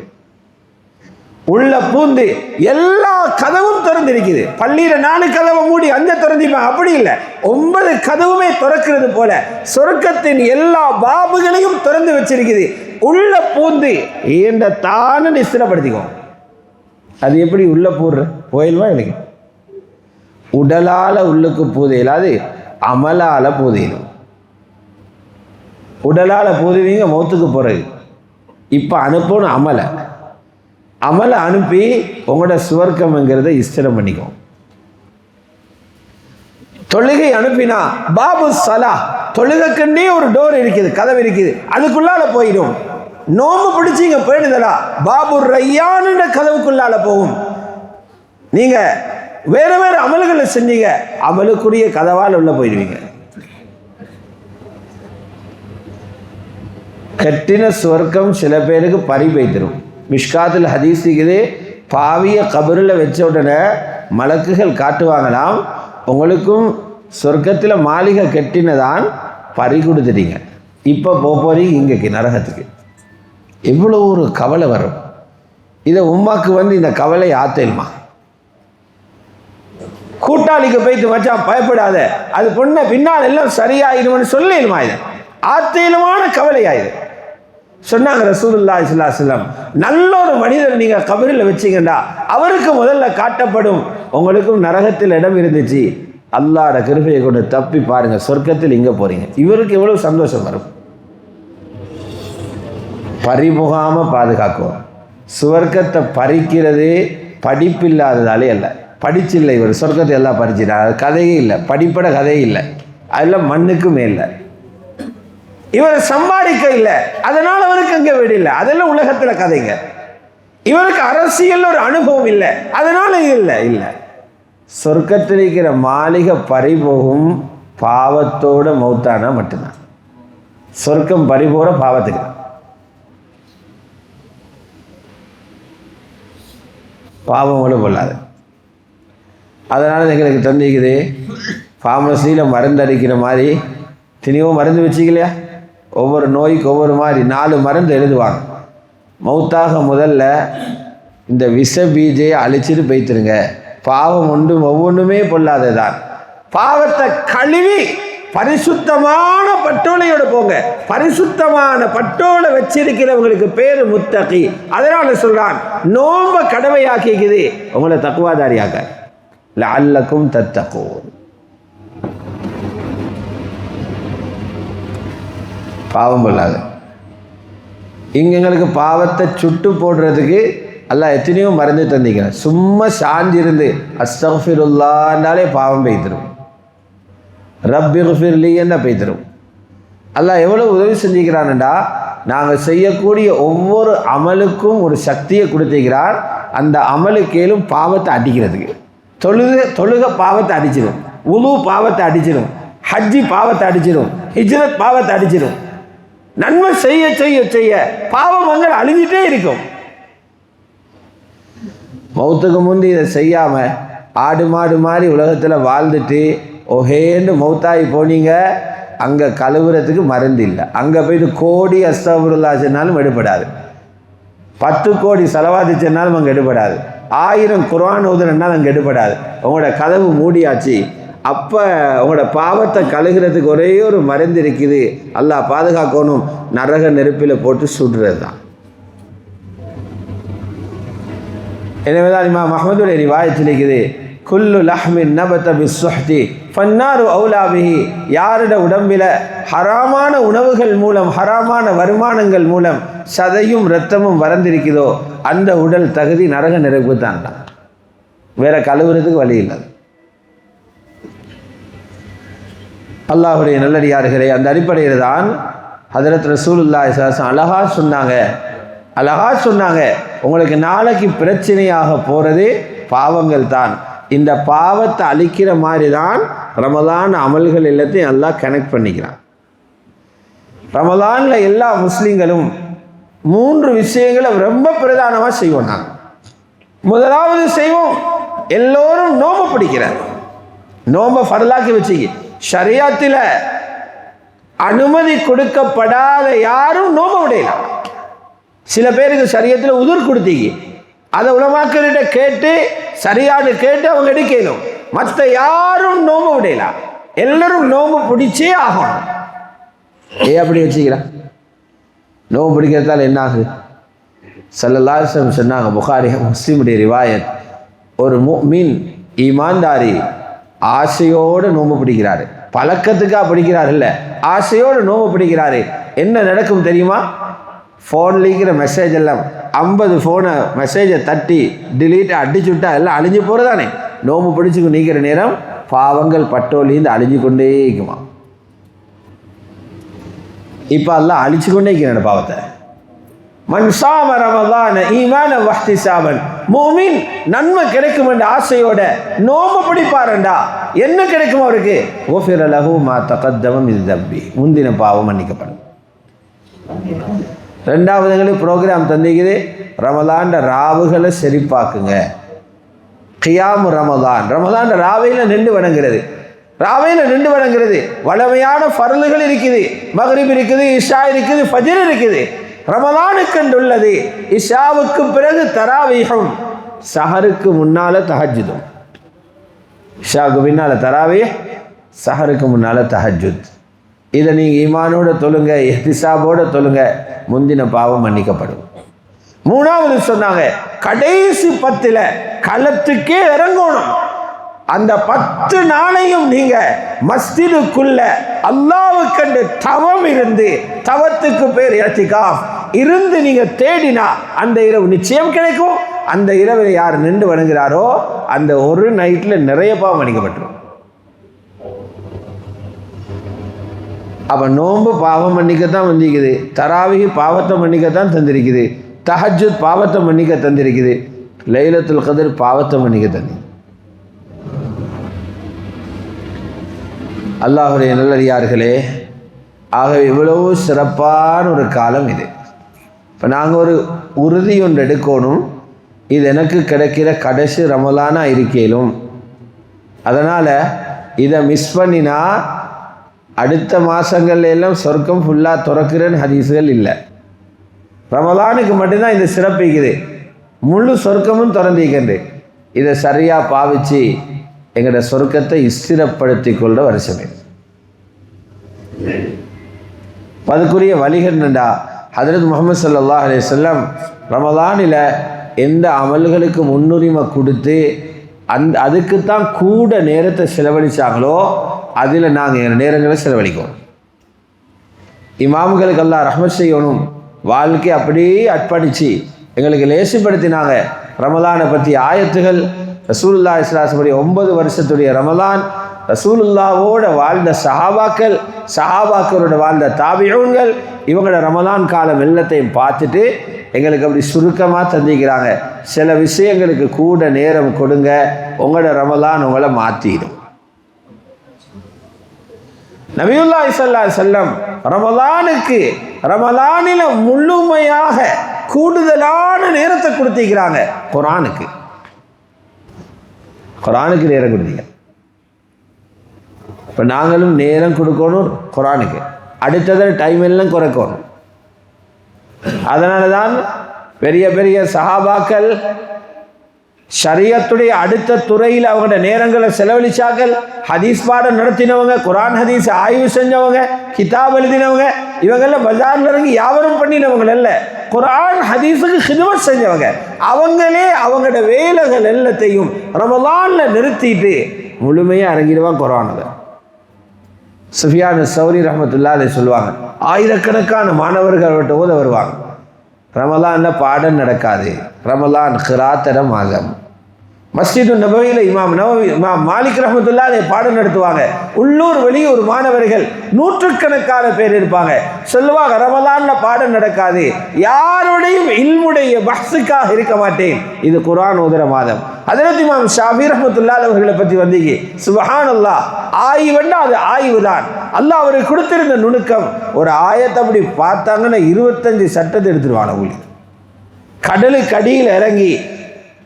உள்ள பூந்து எல்லா கதவும் திறந்திருக்குது. பள்ளியில் 4 கதவை மூடி அந்த திறந்திப்பேன், அப்படி இல்லை, 9 கதவுமே திறக்கிறது போல சொர்க்கத்தின் எல்லா பாபுகளையும் திறந்து வச்சிருக்குது. உள்ள பூந்து ஏண்ட தானே நிஸ்திரப்படுத்திக்கோ. அது எப்படி உள்ள பூடுற போயிடுமா? எனக்கு உடலால் உள்ளுக்கு பூதையில், அது அமலால் பூதையிலும். உடலால் பூதுவீங்க மௌத்துக்கு போகிறது. இப்போ அனுப்பணும் அமலை அனுப்பி உங்களோட சுவர்க்கம்ங்கிறத ஸ்திரம் பண்ணிக்கோ. தொழுகை அனுப்பினா பாபு சலா, தொழுகைக்குன்னே ஒரு டோர் இருக்குது, கதவு இருக்குது, அதுக்குள்ளால போயிடும். நோம்பு பிடிச்சிங்க போயிடுதலா, பாபு ரையானுன்ற கதவுக்குள்ளால போகும். நீங்க வேற வேற அமல்களை செஞ்சீங்க, அமலுக்குரிய கதவால் உள்ள போயிடுவீங்க. கட்டின சுவர்க்கம் சில பேருக்கு பறிபைத்திரும். மிஷ்காத்தில் ஹதீஸ் இருக்குது, பாவிய கபரில் வச்ச உடனே மலக்குகள் காட்டுவாங்களாம், உங்களுக்கும் சொர்க்கத்தில் மாளிகை கட்டினதான் பறி கொடுத்துட்டீங்க, இப்போ போறீங்க இங்கே நரகத்துக்கு. எவ்வளோ ஒரு கவலை வரும். இதை உம்மாக்கு இந்த கவலை ஆத்தேல்மா. கூட்டாளிக்கு போய்த்து மச்சான் பயப்படாத, அது பொண்ணை பின்னால் எல்லாம் சரியாயிடும்னு சொல்லிடுமா? இது ஆத்தேலமான கவலையாயிரு. சொன்னாங்க ரசூலுல்லாஹி ஸல்லல்லாஹு அலைஹி வஸல்லம், நல்ல ஒரு மனிதர் நீங்கள் கபரில் வச்சிங்கண்டா அவருக்கு முதல்ல காட்டப்படும், உங்களுக்கும் நரகத்தில் இடம் இருந்துச்சு, அல்லாஹ்ட கிருபையை கொண்டு தப்பி பாருங்க, சொர்க்கத்தில் இங்கே போறீங்க. இவருக்கு எவ்வளவு சந்தோஷம் வரும். பறிமுகாமல் பாதுகாக்கும். சுவர்க்கத்தை பறிக்கிறது படிப்பில்லாததாலே அல்ல, படிச்சில்லை இவர் சொர்க்கத்தை எல்லாம் பறிச்சிட்டார், கதையே இல்லை, படிப்பட கதையே இல்லை, அதெல்லாம் மண்ணுக்கு மேல. இவர் சம்பாதிக்க இல்லை, அதனால அவருக்கு அங்கே வீடு இல்லை, அதெல்லாம் உலகத்தில் கதைங்க. இவருக்கு அரசியல் ஒரு அனுபவம் இல்லை, அதனால இல்லை. சொர்க்கத்தில் இருக்கிற மாளிகை பறிபோகும் பாவத்தோட மௌத்தானா மட்டும்தான். சொர்க்கம் பறிபோற பாவத்துக்கு. பாவங்கள கொள்ளாது. அதனால் எங்களுக்கு தந்திக்குது, ஃபார்மசியில் மருந்து அடிக்கிற மாதிரி தினியோ மருந்து வச்சுக்கலையா, ஒவ்வொரு நோய்க்கு ஒவ்வொரு மாதிரி 4 மருந்து எழுதுவாங்க. மௌத்தாக முதல்ல இந்த விஷ பீஜையை அழிச்சிட்டு போய்த்துருங்க, பாவம் ஒவ்வொன்றுமே பொல்லாததான். பாவத்தை கழுவி பரிசுத்தமான பட்டோலையோட போங்க. பரிசுத்தமான பட்டோலை வச்சிருக்கிறவங்களுக்கு பேரு முத்தகி. அதனால சொல்றான், நோம்ப கடமையாக்கிக்குது உங்களை தக்குவாதாரியாக்க, லஅல்லக்கும் தத்தகூன். பாவம் பொல்லாது. இங்கே எங்களுக்கு பாவத்தை சுட்டு போடுறதுக்கு அல்லாஹ் எத்தனையோ மருந்து தந்திக்கிறேன். சும்மா சாஞ்சிருந்து அஸ்தக்ஃபிருல்லாஹ்னாலே பாவம் பெய்திரும், ரப்பிக்ஃபிர்லி என்ன பெய்திரும். அல்லாஹ் எவ்வளோ உதவி செஞ்சுக்கிறான்டா, நாங்கள் செய்யக்கூடிய ஒவ்வொரு அமலுக்கும் ஒரு சக்தியை கொடுத்துக்கிறார். அந்த அமலுக்கேலும் பாவத்தை அடிக்கிறதுக்கு. தொழுக பாவத்தை அடிச்சிடும், உது பாவத்தை அடிச்சிடும், ஹஜ்ஜி பாவத்தை அடிச்சிடும், ஹிஜ்ரத் பாவத்தை அடிச்சிடும். நன்மை செய்ய செய்ய செய்ய பாவங்கள் அழிஞ்சிட்டே இருக்கும். மௌத்துக்கு முந்தி இதை செய்யாம ஆடு மாடு மாதிரி உலகத்தில் வாழ்ந்துட்டு ஒஹேன்னு மௌத்தாகி போனீங்க, அங்கே கழுவுறதுக்கு மருந்து இல்லை. அங்கே போயிட்டு கோடி அஸ்தகுருல்லா சொன்னாலும் எடுபடாது, 10 கோடி செலவாதி சொன்னாலும் அங்கே எடுபடாது, 1000 குர்ஆன் ஓதுனாலும் அங்கே எடுபடாது. உங்களோட கதவு மூடியாச்சு. அப்போ உங்களோட பாவத்தை கழுகிறதுக்கு ஒரே ஒரு மருந்து இருக்குது, அல்லாஹ் பாதுகாக்கணும், நரக நெருப்பில் போட்டு சுடுறது தான். எனவேதான் இமாம் அஹ்மதுடைய ரிவாயத்தில் இருக்குது, குல்லு லஹ்மின் நபத பிஸ்ஸுஹ்தி ஃபன்னாரு அவுலா பிஹி. யாருடைய உடம்பில் ஹராமான உணவுகள் மூலம், ஹராமான வருமானங்கள் மூலம் சதையும் இரத்தமும் வறந்திருக்குதோ அந்த உடல் தகுதி நரக நெருப்பு தான். வேற கழுவுறதுக்கு வழி இல்லை. அல்லாஹுடைய நல்லடியார்களே, அந்த அடிப்படையில் தான் ஹதரத் ரசூலுல்லாஹி ஸல்லல்லாஹு அழகா சொன்னாங்க, உங்களுக்கு நாளைக்கு பிரச்சனையாக போகிறது பாவங்கள் தான். இந்த பாவத்தை அழிக்கிற மாதிரி தான் ரமலான் அமல்கள் எல்லாத்தையும் எல்லாம் கனெக்ட் பண்ணிக்கிறான். ரமலானில் எல்லா முஸ்லீம்களும் 3 விஷயங்களை ரொம்ப பிரதானமாக செய்வோம். நாங்கள் முதலாவது செய்வோம், எல்லோரும் நோம்பு பிடிக்கிறார். நோம்பை ஃபர்லாக்கி வச்சுக்கி, ஷரியாத்தில் அனுமதி கொடுக்கப்படாத யாரும் நோம்பு விடையலாம். சில பேருக்கு ஷரியத்தில் உதுர் கொடுத்தீங்க, அதை உலமாக்கள்கிட்ட கேட்டு சரியானு கேட்டு அவங்க எடுக்கணும். மற்ற யாரும் நோம்பு விடையலாம், எல்லாரும் நோம்பு பிடிச்சே ஆகணும். அப்படி வச்சுக்கிறான். நோம்பு பிடிக்கிறதால என்ன ஆகுது? ஸல்லல்லாஹு அலைஹி வஸல்லம் சொன்னாங்க, புகாரி முஸ்லிமுடைய ரிவாயத், ஒரு முஃமின் ஈமான்தாரி ஆசையோடு நோம்பு பிடிக்கிறாரு, பழக்கத்துக்காக பிடிக்கிறாரு இல்லை, ஆசையோடு நோம்பு பிடிக்கிறாரு. என்ன நடக்கும் தெரியுமா? ஃபோனில் இருக்கிற மெசேஜ் எல்லாம் 50 ஃபோனை மெசேஜை தட்டி டிலீட்டை அடிச்சு விட்டா எல்லாம் அழிஞ்சு போகிறதானே. நோம்பு பிடிச்சிக்கு நீக்கிற நேரம் பாவங்கள் பட்டோலிந்து அழிஞ்சு கொண்டே இருக்குமா. இப்போ எல்லாம் அழிச்சு கொண்டே இருக்கிற பாவத்தை. மன் ஸாம ரமலான ஈமானன் வஹ்திஸாபன், முஃமின் நன்மை கிடைக்கும் என்ற ஆசையோட நோம்பு பிடிப்பாரண்டா என்ன கிடைக்கும் அவருக்கு? குஃபிர லஹு மா தகத்தம மின் தம்பி, முந்தின பாவம் மன்னிக்கப்படும். 2வது ப்ரோக்ராம் தந்திக்குது, ரமலான் ராவுகளை செழிப்பாக்குங்க. கியாமு ரமலான், ரமலான் ராவையில் நின்று வணங்குறது. ராவையில் நின்று வணங்குறது வளமையான ஃபர்லுகள் இருக்குது, மக்ரிப் இருக்குது, இஷா இருக்குது, ஃபஜ்ர் இருக்குது. ரமலானுக்கு உள்ளது இஷாவுக்கு பிறகு தராவீஹும், சஹருக்கு முன்னால தஹஜ்ஜுதும். இஷாவுக்கு பின்னால தராவீஹ், சஹருக்கு முன்னால தஹஜ்ஜுத். இதை நீங்கள் ஈமானோட தொழுங்க, இஹ்திசாபோட தொழுங்க, முந்தின பாவம் மன்னிக்கப்படும். 3வது சொன்னாங்க, கடைசி 10 களத்துக்கே இறங்கணும். அந்த 10 நாளையும் நீங்க மஸ்ஜிதுக்குள்ள அல்லாஹ்வுக்கென்று தவம் இருந்து, தவத்துக்கு பேர் இஅ்திகாஃப் இருந்து நீங்க தேடினா அந்த இரவு நிச்சயம் கிடைக்கும். அந்த இரவில் யார் நின்று வணங்குகிறாரோ அந்த ஒரு நைட்ல நிறைய பாவம் மன்னிக்கப்பட்டுரும். அப்போ நோன்பு பாவம் மன்னிக்கத்தான் வந்திருக்குது, தராவிஹ் பாவத்தை மன்னிக்கத்தான் தந்திருக்குது, தஹஜ்ஜுத் பாவத்தை மன்னிக்க தந்திருக்குது, லைலத்துல் கத்ர் பாவத்தை மன்னிக்க தந்தி. அல்லாஹுடைய நல்லடியார்களே, ஆகவே இவ்வளவு சிறப்பான ஒரு காலம் இது. இப்போ நாங்கள் ஒரு உறுதி ஒன்று எடுக்கணும், இது எனக்கு கிடைக்கிற கடைசி ரமலானா இருக்கேலும். அதனால் இதை மிஸ் பண்ணினா அடுத்த மாதங்கள்ல எல்லாம் சொர்க்கம் ஃபுல்லாக திறக்கிறன்னு ஹதீஸுகள் இல்லை. ரமலானுக்கு மட்டும்தான் இந்த சிறப்பு இருக்குது, முழு சொர்க்கமும் திறந்திருக்கின்ற. இதை சரியாக பாவிச்சு எங்களோட சொர்க்கத்தை ஸ்திரப்படுத்தி கொள்கிற வருஷமே. அதுக்குரிய வழிகள்டா ஹதரத் முஹம்மது ஸல்லல்லாஹு அலைஹி வஸல்லம் ரமலானில் எந்த அமல்களுக்கு முன்னுரிமை கொடுத்து அதுக்குத்தான் கூட நேரத்தை செலவழித்தாங்களோ அதில் நாங்கள் எங்கள் நேரங்களை செலவழிக்கணும். இமாம்களுக்கு அல்லாஹ் ரஹ்மத் செய்யணும், வாழ்க்கை அப்படியே அர்ப்பணித்து எங்களுக்கு லேசிப்படுத்தினாங்க. ரமலானை பற்றி ஆயத்துகள் ரசூலுல்லாஹி ஸல்லல்லாஹு அலைஹி வஸல்லம் 9 வருஷத்துடைய ரமலான் ரசூலுல்லாவோட வாழ்ந்த சஹாபாக்கள், சஹாபாக்களோட வாழ்ந்த தாபிஊன்கள், இவங்களோட ரமலான் காலம் எல்லாத்தையும் பார்த்துட்டு எங்களுக்கு அப்படி சுருக்கமாக தந்திக்கிறாங்க. சில விஷயங்களுக்கு கூட நேரம் கொடுங்க, உங்களோட ரமலான் உங்களை மாற்றிடும். நபியுல்லாஹி ஸல்லல்லாஹு அலைஹி வஸல்லம் ரமலானில முழுமையாக கூடுதலான நேரத்தை கொடுத்திருக்கிறாங்க. குர்ஆனுக்கு நேரம் கொடுத்தீங்க. இப்போ நாங்களும் நேரம் கொடுக்கணும் குர்ஆனுக்கு. அடுத்தது டைம் எல்லாம் குறைக்கணும். அதனால தான் பெரிய பெரிய சஹாபாக்கள் ஷரியத்துடைய அடுத்த துறையில் அவங்களோட நேரங்களை செலவழிச்சாக்கள். ஹதீஸ் பாடம் நடத்தினவங்க, குர்ஆன் ஹதீஸ் ஆய்வு செஞ்சவங்க, கிதாப் எழுதினவங்க, இவங்கெல்லாம் பஜார்ல இறங்கி வியாபாரம் பண்ணினவங்க அல்ல, குர்ஆன் ஹதீஸுக்கு ஹிதுமத் செஞ்சவங்க. அவங்களே அவங்களோட வேலைகள் எல்லாத்தையும் ரமலான்ல நிறுத்திட்டு முழுமையாக இறங்கிடுவாங்க குர்ஆன்ல. சுஃபியான் சௌரி ரஹ்மத்துல்லாஹி அலைஹி சொல்லுவாங்க, ஆயிரக்கணக்கான மாணவர்கள் அவர்கிட்ட ஓத வருவாங்க. ரமலான்ல பாடம் நடக்காது, ரமலான் கிராத்தர மாதம். மஸ்ஜிது நபவியில் இமாம் மாலிக் ரஹ்மத்துல்லாஹி அலைஹி பாடம் நடத்துவாங்க. உள்ளூர் வெளியூர் மாணவர்கள் நூற்றுக்கணக்கான பேர் இருப்பாங்க. சொல்லுவாங்க, ரமலான்ல பாடம் நடக்காது, யாருடையும் இல்முடைய பஹ்ஸுக்காக இருக்க மாட்டேன், இது குர்ஆன் ஓதுற மாதம். ஹஜ்ரத் இமாம் ஷாஃபி ரஹ்மத்துல்லாஹி அவர்களை பற்றி வந்தீங்க, சுப்ஹானல்லாஹ், ஆய்வுன்னா அது ஆய்வு தான். அல்லாஹ் அவருக்கு கொடுத்திருந்த நுணுக்கம். ஒரு ஆயத்தை அப்படி பார்த்தாங்கன்னா 25 சட்டத்தை எடுத்துருவாங்க. ஊழி கடலுக்கு அடியில் இறங்கி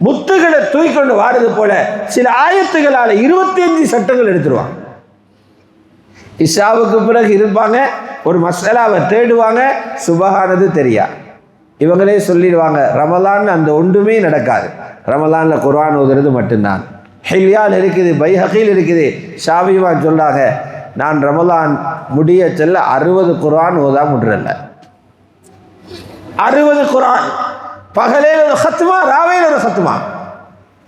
முத்துகளை தூக்கிக்கொண்டு வாடுறது போல சில ஆயத்துகளால 25 சட்டங்கள் எடுத்துருவாங்க. இஷாவுக்கு பிறகு இருப்பாங்க, ஒரு மசாலாவை தேடுவாங்க, சுபஹானது தெரியா. இவங்களே சொல்லிடுவாங்க, ரமலான் அந்த ஒன்றுமே நடக்காது, ரமலான்ல குர்ஆன் ஓதுறது மட்டும்தான். ஹில்யால் இருக்குது, பைஹகீல் இருக்குது. ஷாஃபிமான் சொல்றாங்க, நான் ரமலான் முடிய செல்ல 60 குர்ஆன் ஓதா முடுறல்ல. 60 குர்ஆன், பகலையில் ஒரு ஹத்மா, ராவையில் ஒரு ஹத்மா.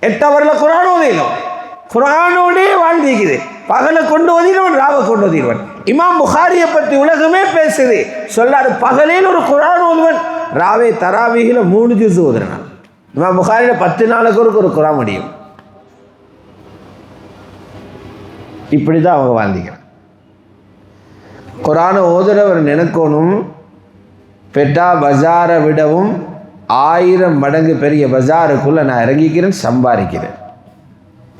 8 ஹவரில் குர்ஆன் ஓதிடும். குர்ஆனோடே வாழ்ந்திருக்குது. பகலை கொண்டு ஓதிடுவன், ராவை கொண்டு ஓதிடுவன். இமாம் புகாரியை பற்றி உலகமே பேசுது. சொல்லாரு, பகலையில் ஒரு குர்ஆன் ஓதுவன், ராவை தராவீகில் 3 ஜுஸ் ஓதுறான். இமாம் புகாரியில் 10 நாளுக்கு ஒரு குர்ஆன் முடியும். இப்படி தான் அவங்க வாழ்ந்திக்கிறான். குர்ஆனை ஓதுறவர் நினைக்கணும், பெட்டா பஜாரை விடவும் 1000 மடங்கு பெரிய பஜாருக்குள்ளே நான் இறங்கிக்கிறேன், சம்பாதிக்கிறேன்.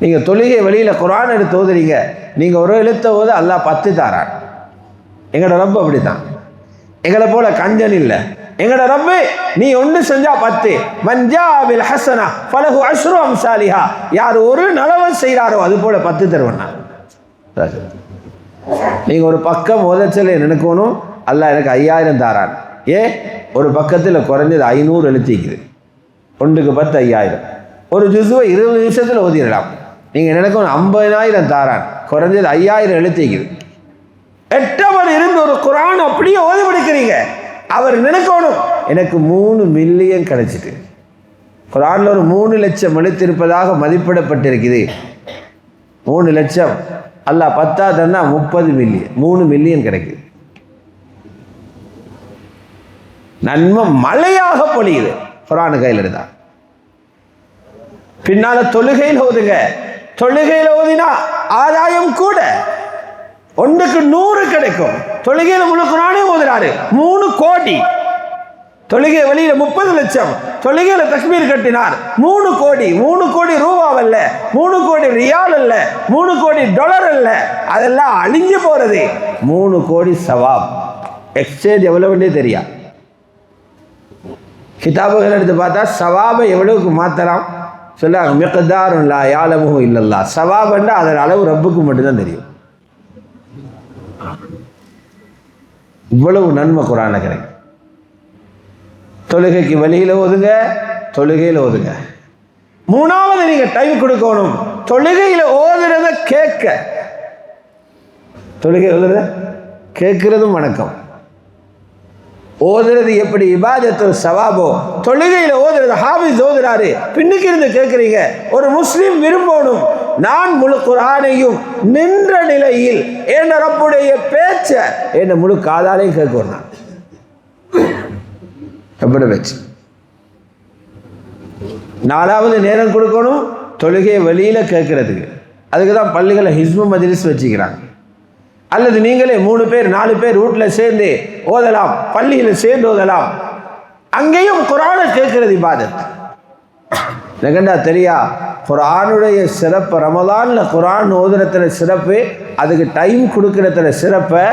நீங்கள் தொழுகை வெளியில் குர்ஆன் எடுத்து ஓதுறீங்க, நீங்கள் ஒரு எழுத்த ஓத அல்லாஹ் 10 தாரான். எங்களோட ரப்பு அப்படி தான். எங்களை போல கஞ்சன் இல்லை. எங்களோட ரப்பு நீ ஒன்று செஞ்சா 10. மன்ஜா பில் ஹஸனா ஃபலஹு அஷ்ரு அம்சாலிஹா. யார் ஒரு நலவை செய்கிறாரோ அது போல 10 தருவண்ணா. நீங்கள் ஒரு பக்கம் ஓதச்சலை நினைக்கணும், அல்லாஹ் எனக்கு 5000 தாரான். ஏன்? ஒரு பக்கத்தில் குறைஞ்சது 500 எழுத்திக்குது. 1க்கு 10 5000. ஒரு ஜுஸுவை 20 நிமிஷத்தில் ஓதிடலாம். நீங்கள் நினைக்கணும் 50000 தாரான், குறைஞ்சது 5000 எழுத்திக்குது. 8 அவர் இருந்து ஒரு குர்ஆன் அப்படியே ஓதி படிக்கிறீங்க. அவர் நினைக்கணும், எனக்கு 3 மில்லியன் கிடைச்சிட்டு. குர்ஆன்ல ஒரு 3 லட்சம் எழுத்திருப்பதாக மதிப்பிடப்பட்டிருக்குது. 3 லட்சம் அல்லாஹ் 10 தந்தா 30 மில்லியன், 3 மில்லியன் கிடைக்குது. நன்மை மழையாக பொழியுது குர்ஆன் கையில் இருந்தா. பின்னால தொழுகையில் ஓதுங்க. தொழுகையில் ஓதினா ஆதாயம் கூட, 1க்கு 100 கிடைக்கும். தொழுகையில் முழு குர்ஆனே ஓதுறாரு, 3 கோடி. தொழுகை வெளியில 30 லட்சம், தொழுகையில தக்பீர் கட்டினார் 3 கோடி. 3 கோடி ரூபாவல்ல, 3 கோடி ரியால் அல்ல, 3 கோடி டாலர் அல்ல, அதெல்லாம் அழிஞ்சு போறது. 3 கோடி சவாப். எக்ஸ்சேஞ்ச் எவ்வளவுன்னே தெரியா. கிதாபுகள் எடுத்து பார்த்தா சவாபை எவ்வளவுக்கு மாற்றலாம் சொல்லுவாங்க. மிக்தாருன் லா யாலமுஹு இல்லல்லாஹ். சவாபண்டா அதன் அளவு ரப்புக்கு மட்டும்தான் தெரியும். இவ்வளவு நன்மை குர்ஆன்ல கிடைக்கும். தொழுகைக்கு வெளியில் ஓதுங்க, தொழுகையில் ஓதுங்க. 3வது நீங்க டைம் கொடுக்கணும். தொழுகையில் ஓதுறத கேட்க, தொழுகை ஓதுறத கேட்கிறதும் வணக்கம். ஓதுறது எப்படி இபாதத்து சவாபோ, தொழுகையில் ஓதுறது ஹாஃபிஸ் ஓதுறாரு, பின்னுக்கு இருந்து கேட்குறீங்க. ஒரு முஸ்லிம் விரும்பணும், நான் முழு குர்ஆனையும் நின்ற நிலையில் என் ரப்புடைய பேச்ச என்ன முழு காதாலையும் கேட்கணும். எப்படி பேச்சு? 4வது நேரம் கொடுக்கணும் தொழுகையை வெளியில கேட்கறதுக்கு. அதுக்கு தான் பள்ளிகளை ஹிஸ்பு மஜ்லிஸ் வச்சுக்கிறாங்க. அல்லது நீங்களே 3 பேர் 4 பேர் வீட்டில் சேர்ந்து ஓதலாம், பள்ளியில் சேர்ந்து ஓதலாம். அங்கேயும் குர்ஆனை கேட்கிறது இபாதத். எனக்கண்டா தெரியா குர்ஆனுடைய சிறப்பு, ரமலானில் குர்ஆன் ஓதுறதுல சிறப்பு, அதுக்கு டைம் கொடுக்கறதுல சிறப்பை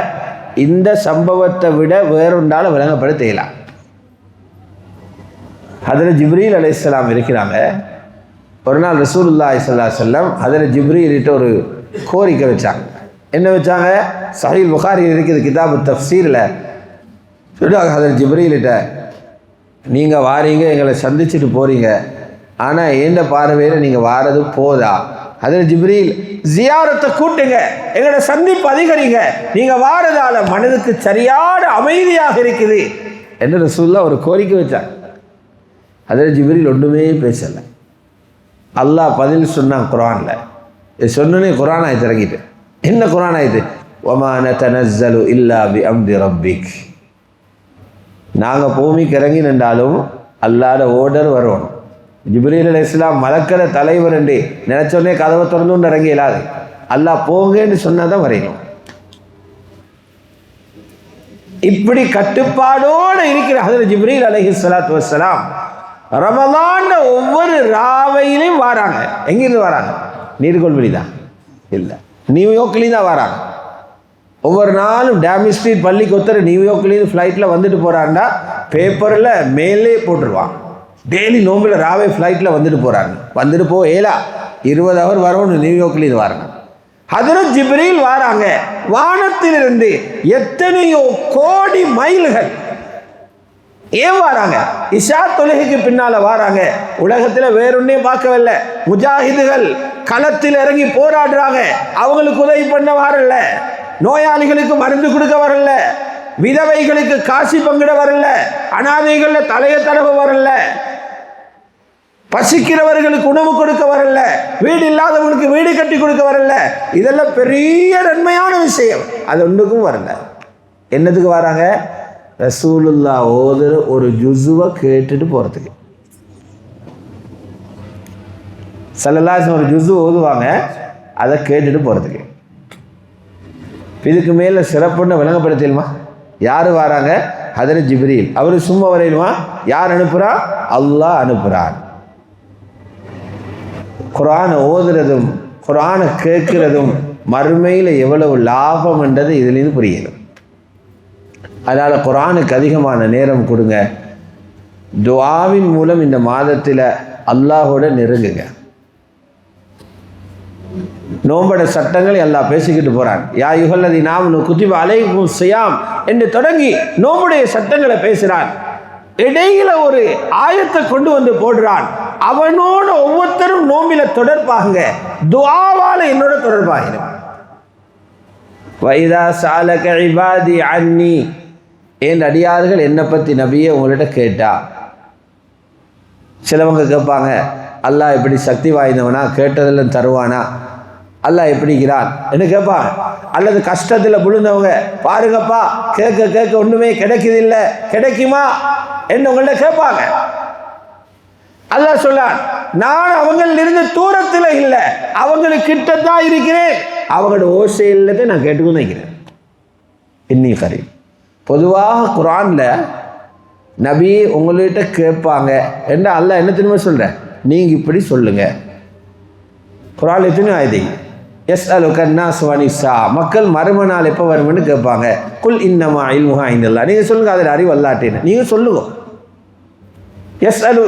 இந்த சம்பவத்தை விட வேறொன்றால விளங்கப்படுத்தலாம். ஹதரத் ஜிப்ரீல் அலைஹிஸ்ஸலாம் இருக்கிறாங்க. ஒரு நாள் ரசூலுல்லாஹி ஸல்லல்லாஹு அலைஹி வஸல்லம் ஹதரத் ஜிப்ரீல்கிட்ட ஒரு கோரிக்கை வச்சாங்க. என்ன வச்சாங்க? சஹீஹ் புகாரியில் இருக்குது, கிதாபு தஃப்சீரில் சொல்லுவாங்க, ஹதரத் ஜிப்ரீல்கிட்ட நீங்கள் வாரீங்க, எங்களை சந்திச்சுட்டு போகிறீங்க, ஆனால் எந்த பார்வையில் நீங்கள் வாரது போதா? ஹதரத் ஜிப்ரீல், ஜியாரத்தை கூட்டுங்க, எங்களோட சந்திப்பு அதிகரிங்க, நீங்கள் வாரதால மனதுக்கு சரியான அமைதியாக இருக்குது என்று ரசூலுல்லாஹ் ஒரு கோரிக்கை வச்சாங்க. ஹதரத் ஜிப்ரீல் ஒன்றுமே பேசலை. அல்லாஹ் பதில் சொன்னான் குர்ஆனில். இது சொன்னோன்னே குர்ஆன் ஆயத்து இறங்கிட்டு. என்ன குர்ஆன் ஆயத்து? வமா நதனஸ்ஸலு இல்லா பிஅம்ரி ரப்பிக். நாங்கள் பூமிக்கு இறங்கி நின்றாலும் அல்லாஹ்வோட ஓர்டர் வரணும். ஜிப்ரீல் அலைஹிஸ்ஸலாம் மலக்கட தலைவர் என்று நினைச்சோடனே கதவை திறந்து இறங்கி இல்லாது, அல்லாஹ் போங்கன்னு சொன்னால் தான் வரையணும். இப்படி கட்டுப்பாடோடு இருக்கிற ஹதரத் ஜிப்ரீல் அலைஹிஸ்ஸலாத்து வஸ்ஸலாம் ரமலான் ஒவ்வொரு ராவையிலையும் வராங்க. எங்கிருந்து வராங்க? நீர்கொள்வெளி தான் இல்லை, நியூயார்க்லேயும் தான் வராங்க. ஒவ்வொரு நாளும் டேமிஸ் ஸ்ட்ரீட் பள்ளிக்கு ஒருத்தர் நியூயார்க்லேருந்து ஃப்ளைட்டில் வந்துட்டு போகிறாண்டா பேப்பரில் மேலே போட்டுருவான், டெய்லி நோம்பில் ராவே ஃப்ளைட்டில் வந்துட்டு போகிறாங்க. வந்துட்டு போ ஏலா 20 ஹவர் வரணும், நியூயார்க்லேருந்து வராங்க. ஹதரத் ஜிப்ரீல் வராங்க. வானத்திலிருந்து எத்தனையோ கோடி மைல்கள். ஏன் வராங்க? இஷா தொழுகைக்கு பின்னால வராங்க. உலகத்தில் வேறொன்னே பார்க்கவில்லை. முஜாஹிதுகள் களத்தில் இறங்கி போராடுறாங்க, அவங்களுக்கு உதவி பண்ண வரல, நோயாளிகளுக்கு மருந்து கொடுக்க வரல, விதவைகளுக்கு காசி பங்கிட வரல, அனாதைகள் தலைய தடவ வரல, பசிக்கிறவர்களுக்கு உணவு கொடுக்க வரல, வீடு இல்லாதவங்களுக்கு வீடு கட்டி கொடுக்க வரல. இதெல்லாம் பெரிய நன்மையான விஷயம். அது ஒன்றுக்கும் வரல. என்னதுக்கு வராங்க? ரசூலுல்லாஹ் ஓதுற ஒரு ஜுஸுவை கேட்டுட்டு போகிறதுக்கு. ஸல்லல்லாஹு அலைஹி வஸல்லம் ஒரு ஜுஸு ஓதுவாங்க, அதை கேட்டுட்டு போகிறதுக்கு. இதுக்கு மேலே சிறப்புன்னு விளங்கப்படுத்தலுமா? யார் வராங்க? ஹதரத் ஜிப்ரீல். அவர் சும்மா வரையிலுமா? யார் அனுப்புகிறா? அல்லாஹ் அனுப்புகிறான். குர்ஆனை ஓதுறதும் குர்ஆனை கேட்கிறதும் மறுமையில் எவ்வளவு லாபம் என்றது இதுலேருந்து புரியணும். அதனால் குர்ஆனுக்கு அதிகமான நேரம் கொடுங்க. துஆவின் மூலம் இந்த மாதத்தில் அல்லாஹோட நெருங்குங்க. நோம்பட சட்டங்களை அல்லாஹ் பேசிக்கிட்டு போகிறான். யா யுஹல்லதீன ஆமனூ குத்திப அலைக்கும் ஸியாம் என்று தொடங்கி நோம்புடைய சட்டங்களை பேசுகிறான். இடையில ஒரு ஆயத்தை கொண்டு வந்து போடுறான். அவனோட ஒவ்வொருத்தரும் நோம்பில தொடர்பாங்க, துஆவால என்னோட தொடர்பாகிடும். வைதா சாலக இபாதி அன்னி, என் அடியார்கள் என்னை பற்றி நபியே உங்கள்கிட்ட கேட்டா. சிலவங்க கேட்பாங்க, அல்லாஹ் எப்படி சக்தி வாய்ந்தவனா, கேட்டதெல்லாம் தருவானா, அல்லாஹ் எப்படிக்கிறான் என்று கேட்பாங்க. அல்லது கஷ்டத்தில் விழுந்தவங்க, பாருங்கப்பா கேட்க கேட்க ஒன்றுமே கிடைக்குது இல்லை, கிடைக்குமா என்று உங்கள்கிட்ட கேட்பாங்க. அல்லாஹ் சொல்லான், நான் அவங்களிலிருந்து தூரத்தில் இல்லை, அவங்களுக்கு கிட்டத்தான் இருக்கிறேன், அவங்களோட ஓசையில்லை நான் கேட்டுக்கொண்டு இருக்கிறேன். இன்னி கரீம். பொதுவாக குர்ஆனில் நபி உங்கள்கிட்ட கேட்பாங்க என்று அல்லாஹ் என்ன திரும்ப சொல்கிறேன்? நீங்கள் இப்படி சொல்லுங்க. குர்ஆன் எத்தனை ஆயுதை யஸ்அலுக அன்னாஸு அனிஸ்ஸா, மக்கள் மறுமை நாள் எப்போ வரும்னு கேட்பாங்க. குல் இன்னமா இல்முஹா இன்தல்லாஹ், நீங்கள் சொல்லுங்கள் அதில் அறிவு அல்லாட்டேன்னு நீங்கள் சொல்லுங்க.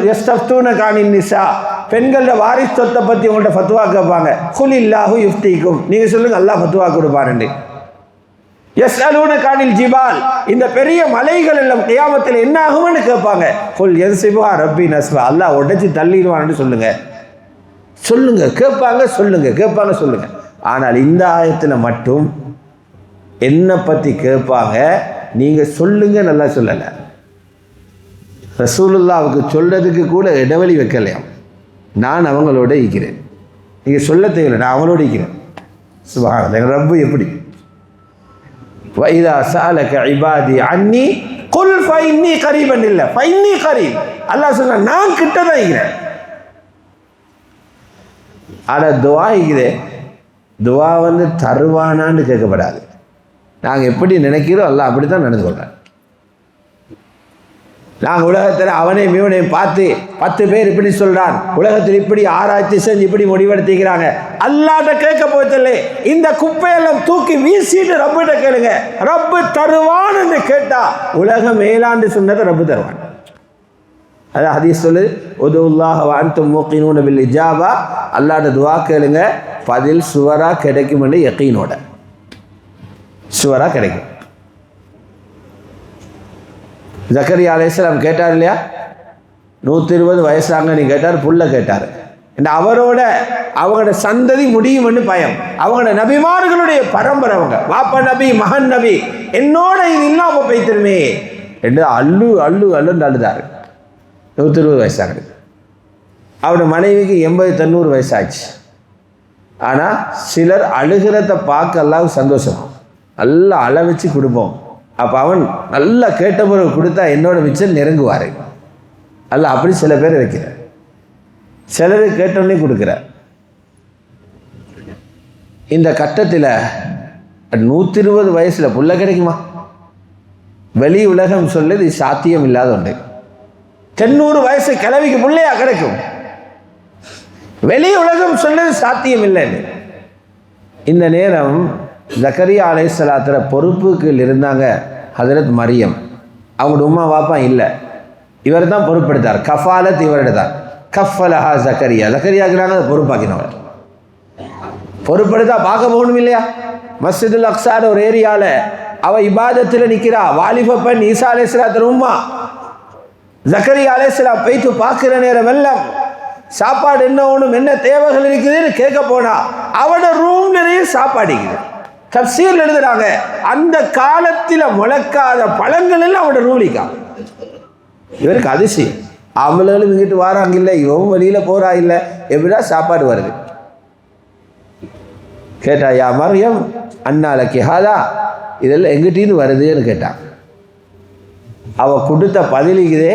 யஸ்தஃப்தூனக அனின் நிஸா, பெண்களோட வாரிசு சொத்தை பற்றி உங்கள்கிட்ட ஃபத்வா கேட்பாங்க. குல் இல்லாஹு யுஃப்தீக்கும், நீங்கள் சொல்லுங்கள் அல்லாஹ் ஃபத்வா கொடுப்பாருண்டு. யஸ்அலூனக அனில் ஜிபால், இந்த பெரிய மலைகள் எல்லாம் கியாமத்தில் என்ன ஆகும்னு கேட்பாங்க. குல் யன்சிபுஹா ரப்பி நஸ்வா, அல்லாஹ் உடைச்சி தள்ளிடுவான்னு சொல்லுங்க. சொல்லுங்க, கேட்பாங்க, சொல்லுங்க, கேட்பாங்க, சொல்லுங்க. ஆனால் இந்த ஆயத்தில் மட்டும் என்னை பற்றி கேட்பாங்க, நீங்கள் சொல்லுங்க நல்லா சொல்லலை. ரசூலுல்லாவுக்கு சொல்றதுக்கு கூட இடைவெளி வைக்கலையாம். நான் அவங்களோட இருக்கிறேன், நீங்கள் சொல்ல தேவையில்லை, நான் அவங்களோட இருக்கிறேன். சுப்ஹானல்லாஹ், எங்கள் ரப்பு எப்படி? வைதா சாலக இபாதி அன்னி குல் ஃபைன்னி கரீபன், இல்லை ஃபைன்னி கரீப். அல்லாஹ் சொன்னா நான் கிட்ட தான் இருக்கிறேன். ஆனால் துஆ இருக்குது, துவா வந்து தருவானான்னு கேட்கப்படாது. நாங்கள் எப்படி நினைக்கிறோம் அல்லாஹ் அப்படி தான் நடந்து கொள்கிறேன். நாங்கள் உலகத்தில் அவனையும் இவனையும் பார்த்து 10 பேர் இப்படி சொல்கிறான், உலகத்தில் இப்படி ஆராய்ச்சி செஞ்சு இப்படி முடிவெடுத்திக்கிறாங்க, அல்லாட்ட கேட்க போச்சல்லே. இந்த குப்பையெல்லாம் தூக்கி வீசிட்டு ரப்பிட்ட கேளுங்க, ரப்பு தருவான் என்று கேட்டா உலகம் மேலாண்டு சொன்னதை ரப்பு தருவான். அது ஹதீஸ் சொல்லு, உதுல்லாஹ வ அன்தும் மூகினூன பில் இஜாபா, அல்லாஹ்ட்ட துஆ கேளுங்க, பதில் சுவரா கிடைக்கும் என்று யகீனோட சுவரா கிடைக்கும். ஜக்கரியா அலைஹிஸ்ஸலாம் கேட்டார் இல்லையா, 120 வயசாங்க நீ கேட்டார், புள்ள கேட்டார். அவரோட அவங்களோட சந்ததி முடியும்னு பயம். அவங்களோட நபிமார்களுடைய பரம்பரை, அவங்க வாப்பா நபி மகன் நபி, என்னோட இது இல்லாம போய்த்திருமே என்று அள்ளு அள்ளு அள்ளுன்னு அழுதாரு. 120 வயசாகுது. அவரோட மனைவிக்கு 80-90 வயசாச்சு. ஆனால் சிலர் அழுகிறத பார்க்க எல்லாம் சந்தோஷம், நல்லா அழ வச்சு கொடுப்போம். அப்போ அவன் நல்லா கேட்ட பிறகு கொடுத்தா என்னோட மிச்சம் நெருங்குவார். அல்ல அப்படி சில பேர் வைக்கிற, சிலர் கேட்டோன்னே கொடுக்குற. இந்த கட்டத்தில் 120 வயசில் புள்ள கிடைக்குமா? வெளி உலகம் சொல்லுது சாத்தியம் இல்லாத ஒன்று. 90 வயசு கிழவிக்கு பிள்ளையா கிடைக்கும்? வெளி உலகம் சொல்லுது சாத்தியம் இல்லைன்னு. இந்த நேரம் ஜக்கரியா அலைஹிஸ்ஸலாத்துல பொறுப்புக்கு இருந்தாங்க ஹதரத் மரியம். அவங்களோட உம்மா வாப்பா இல்லை, இவர் தான் பொறுப்பெடுத்தார். கஃபாலத் இவரோட தான். கஃபலஹா ஜக்கரியா, ஜக்கரியாக்குறாங்க அதை பொறுப்பாக்கினவர். பொறுப்பெடுத்தா பார்க்க போகணும் இல்லையா? மஸ்ஜிதுல் அக்ஸாட ஒரு ஏரியாவில் அவ இபாதத்தில் நிற்கிறா, வாலிப பெண் ஈசா அலைஹிஸ்ஸலாத்துல உம்மா. ஜக்கரியா அலைஹிஸ்ஸலாம் போய்த்து பார்க்கிற நேரம் எல்லாம் சாப்பாடு என்ன ஒன்றும் என்ன தேவைகள் இருக்குதுன்னு கேட்க போனா அவனோட ரூம் நிறைய சாப்பாடு இருக்குது. தப்சீர் எழுதுறாங்க, அந்த காலத்தில் முளைக்காத பழங்கள் எல்லாம் அவனோட ரூலிக்கா. இவருக்கு அதிசயம், அவங்களும் இங்கிட்டு வாராங்க இல்லை, இவன் வெளியில் போறா இல்லை, எப்படிடா சாப்பாடு வருது? கேட்டா, யா மரியம் அன்னாலக்கி ஹாதா, இதெல்லாம் எங்கிட்டின்னு வருதுன்னு கேட்டான். அவ கொடுத்த பதிலுக்குதே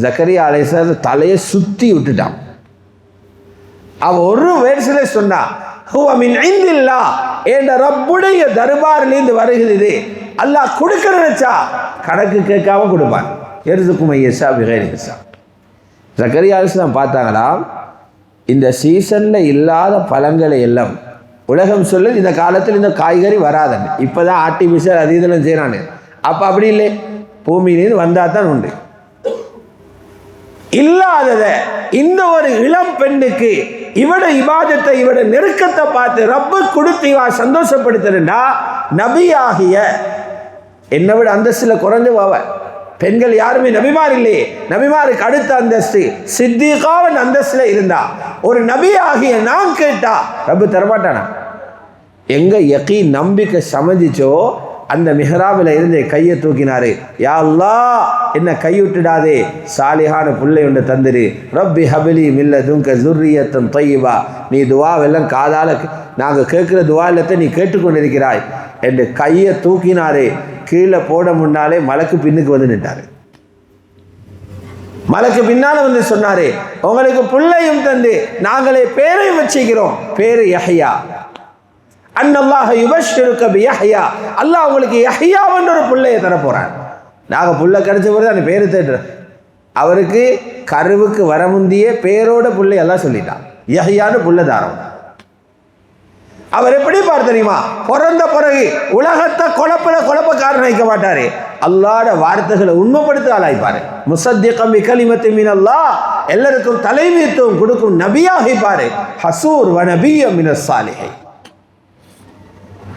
ஜக்கரியா அலைஹிஸ்ஸலாம் தலையை சுற்றி விட்டுட்டான். அவ ஒரு வேர்ஸில் சொன்னா, ஹுவ மின் இந்தில்லாஹ், என்ற ரப்புடைய தர்பாரிலிருந்து வருகிறது. அல்லாஹ் கொடுக்க நினைச்சா கணக்கு கேட்காம கொடுப்பான். எர்சுக்கும் ஐயஸா பிகைரி ஹிசாப். ஜக்கரியா அலைஹிஸ்ஸலாம் பார்த்தாங்களாம், இந்த சீசனில் இல்லாத பழங்களை எல்லாம் உலகம் சொல்லுது இந்த காலத்தில் இந்த காய்கறி வராதன்னு. இப்போ தான் ஆர்டிஃபிஷியல் அது இதெல்லாம் செய்கிறானு. அப்போ அப்படி இல்லை, பூமியிலேருந்து வந்தால் தான் உண்டு. இல்லாதத இந்த ஒரு இளம் பெண்ணுக்கு இவட இபாதத்தை இவட நெருக்கத்தை பார்த்து ரப்பு கொடுத்து இவா சந்தோஷப்படுத்துறா. நபியாகிய என்னை விட அந்தஸ்துல குறைஞ்சவாவ பெண்கள் யாருமே நபிமார் இல்லையே. நபிமாருக்கு அடுத்த அந்தஸ்து சித்திகாவின் அந்தஸ்துல இருந்தா. ஒரு நபியாகிய நான் கேட்டா ரப்பு தரமாட்டானா? எங்க யகீன் நம்பிக்கை சமஞ்சிச்சோ அந்த மிஹ்ராபில் இருந்து கையை தூக்கினாரு. யா அல்லாஹ், என்ன கைவிட்டுடாதே, சாலிஹான புள்ளை ஒன்று தந்துரு. ரப்பி ஹபிலி மில்லதுன்க ஸுர்ரியத்தன் தய்யிபா. நீ துவாவெல்லாம் காதால நாங்கள் கேட்குற துவா இல்லத்தை நீ கேட்டுக்கொண்டிருக்கிறாய் என்று கையை தூக்கினாரு. கீழே போட முன்னாலே மலக்கு பின்னுக்கு வந்து நின்றாரு. மலக்கு பின்னால வந்து சொன்னாரு, உங்களுக்கு புள்ளையும் தந்து நாங்களே பேரையும் வச்சுக்கிறோம், பேரு யஹ்யா. அன்னல்லாஹ யுபஷ்ஷிருக பியஹ்யா, அல்லாஹ் உங்களுக்கு யஹ்யாவென்ற ஒரு பிள்ளையை தர போறான். நாங்கள் புள்ள கிடைச்ச போது அந்த பேரு தேடுறோம். அவருக்கு கருவுக்கு வர முந்தியே பேரோட பிள்ளை எல்லாம் சொல்லிட்டான், யஹ்யான்னு புள்ள தாரம். அவர் எப்படி பார் தெரியுமா? பிறந்த பிறகு உலகத்தை குழப்பக்காரன் வைக்க மாட்டாரு, அல்லாஹ்ட வார்த்தைகளை உண்மைப்படுத்த ஆளாய்ப்பாரு. முஸத்திகம் பிகலிமத்தின் மினல்லாஹ், எல்லாருக்கும் தலைமைத்துவம் கொடுக்கும் நபியாகிப்பாரு. ஹசூர் வ நபிய்யம் மினஸ் சாலிஹீன்.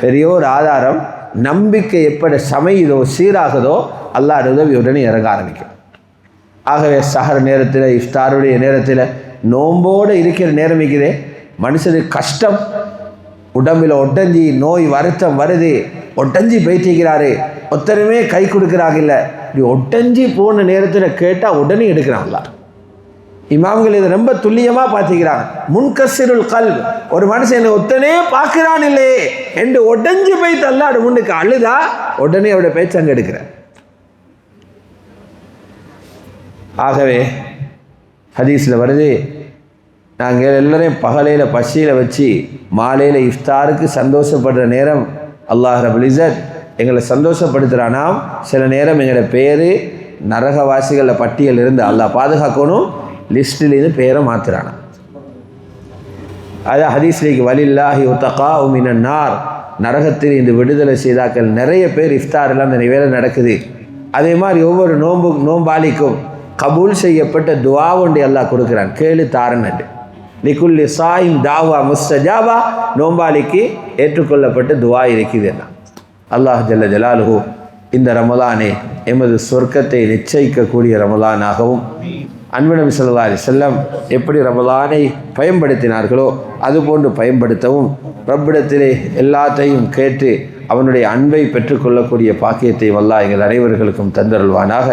பெரியோர் ஆதாரம், நம்பிக்கை எப்படி சமையுதோ சீராகுதோ அல்லாஹ்வுடைய உதவி உடனே இறங்க ஆரம்பிக்கும். ஆகவே சஹர் நேரத்தில், இஃப்தாருடைய நேரத்தில், நோம்போடு இருக்கிற நேரம் இருக்குதே, மனுஷனுக்கு கஷ்டம், உடம்பில் ஒட்டஞ்சி நோய் வருத்தம் வருது, ஒட்டஞ்சி போயிட்டிருக்கிறாரு, ஒத்தருமே கை கொடுக்குறாங்க இல்லை. இப்படி ஒட்டஞ்சி போன நேரத்தில் கேட்டால் உடனே எடுக்கிறாங்களா? இமாம்கள் இதை ரொம்ப துல்லியமாக பார்த்துக்கிறாங்க. முன்கசிருல் கல்ப், ஒரு மனுஷன் ஒத்தனே பார்க்கிறான் இல்லையே என்று உடஞ்சி போய் தள்ளாடு முன்னுக்கு அழுதா உடனே அவருடைய பேச்சு அங்கே எடுக்கிற. ஆகவே ஹதீஸில் வருது, நாங்கள் எல்லோரையும் பகலையில் பசியில் வச்சு மாலையில் இஃப்தாருக்கு சந்தோஷப்படுற நேரம் அல்லாஹ் ரபுல் இஸ்ஸத் எங்களை சந்தோஷப்படுத்துகிறானா, சில நேரம் எங்களோட பேர் நரகவாசிகளில் பட்டியல் இருந்து அல்லாஹ் பாதுகாக்கணும், லிஸ்டிலேருந்து பேரை மாற்றுறானா. அது ஹதீஸ்லேக்கு வலில்லாஹி உத்தகா மினன்னார், நரகத்தில் இந்த விடுதலை செய்தாக்கள் நிறைய பேர் இஃப்தாரில் அந்த வேலை நடக்குது. அதே மாதிரி ஒவ்வொரு நோம்பாளிக்கும் கபூல் செய்யப்பட்ட துவா ஒன்று அல்லாஹ் கொடுக்குறான், கேளு தாரனண்டு. லிகுல்லி சாயிம் தாவா முஸ்தஜாபா, நோம்பாளிக்கு ஏற்றுக்கொள்ளப்பட்ட துவா இருக்குது என்ன. அல்லாஹ் ஜல்ல ஜலாலுஹு இந்த ரமலானை எமது சொர்க்கத்தை நிச்சயிக்கக்கூடிய ரமலானாகவும், அன்பு நபி ஸல்லல்லாஹு அலைஹி வஸல்லம் எப்படி ரமலானை பயன்படுத்தினார்களோ அதுபோன்று பயன்படுத்தவும், ரப்பிடத்திலே எல்லாத்தையும் கேட்டு அவனுடைய அன்பை பெற்றுக்கொள்ளக்கூடிய பாக்கியத்தை அல்லாஹ் எங்கள் அனைவர்களுக்கும் தந்தருள்வானாக.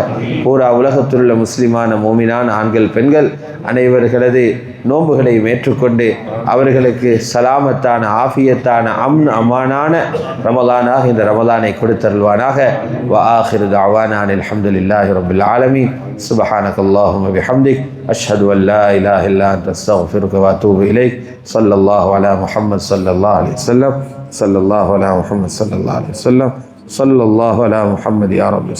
பூரா உலகத்தில் உள்ள முஸ்லிமான மோமினான ஆண்கள் பெண்கள் அனைவர்களது நோன்புகளையும் ஏற்றுக்கொண்டு அவர்களுக்கு சலாமத்தான ஆஃபியத்தான அமானான ரமலானாக இந்த ரமலானை கொடுத்தருள்வானாக. வ ஆகிரு தஅவானா அல்ஹம்துலில்லாஹி ரப்பில் ஆலமீன். சுப்ஹானக்கல்லாஹும்ம பிஹம்திக் அஷ்ஹது அன் லா இலாஹ இல்லா அன்த அஸ்தக்ஃபிருக வ அத்தூபு இலைக். ஸல்லல்லாஹு அலா முஹம்மத் ஸல்லல்லாஹு அலைஹி வஸல்லம். ஸல்லல்லாஹு அலா முஹம்மத் ஸல்லல்லாஹு அலைஹி வஸல்லம். ஸல்லல்லாஹு அலா முஹம்மத் யா ரப்பி.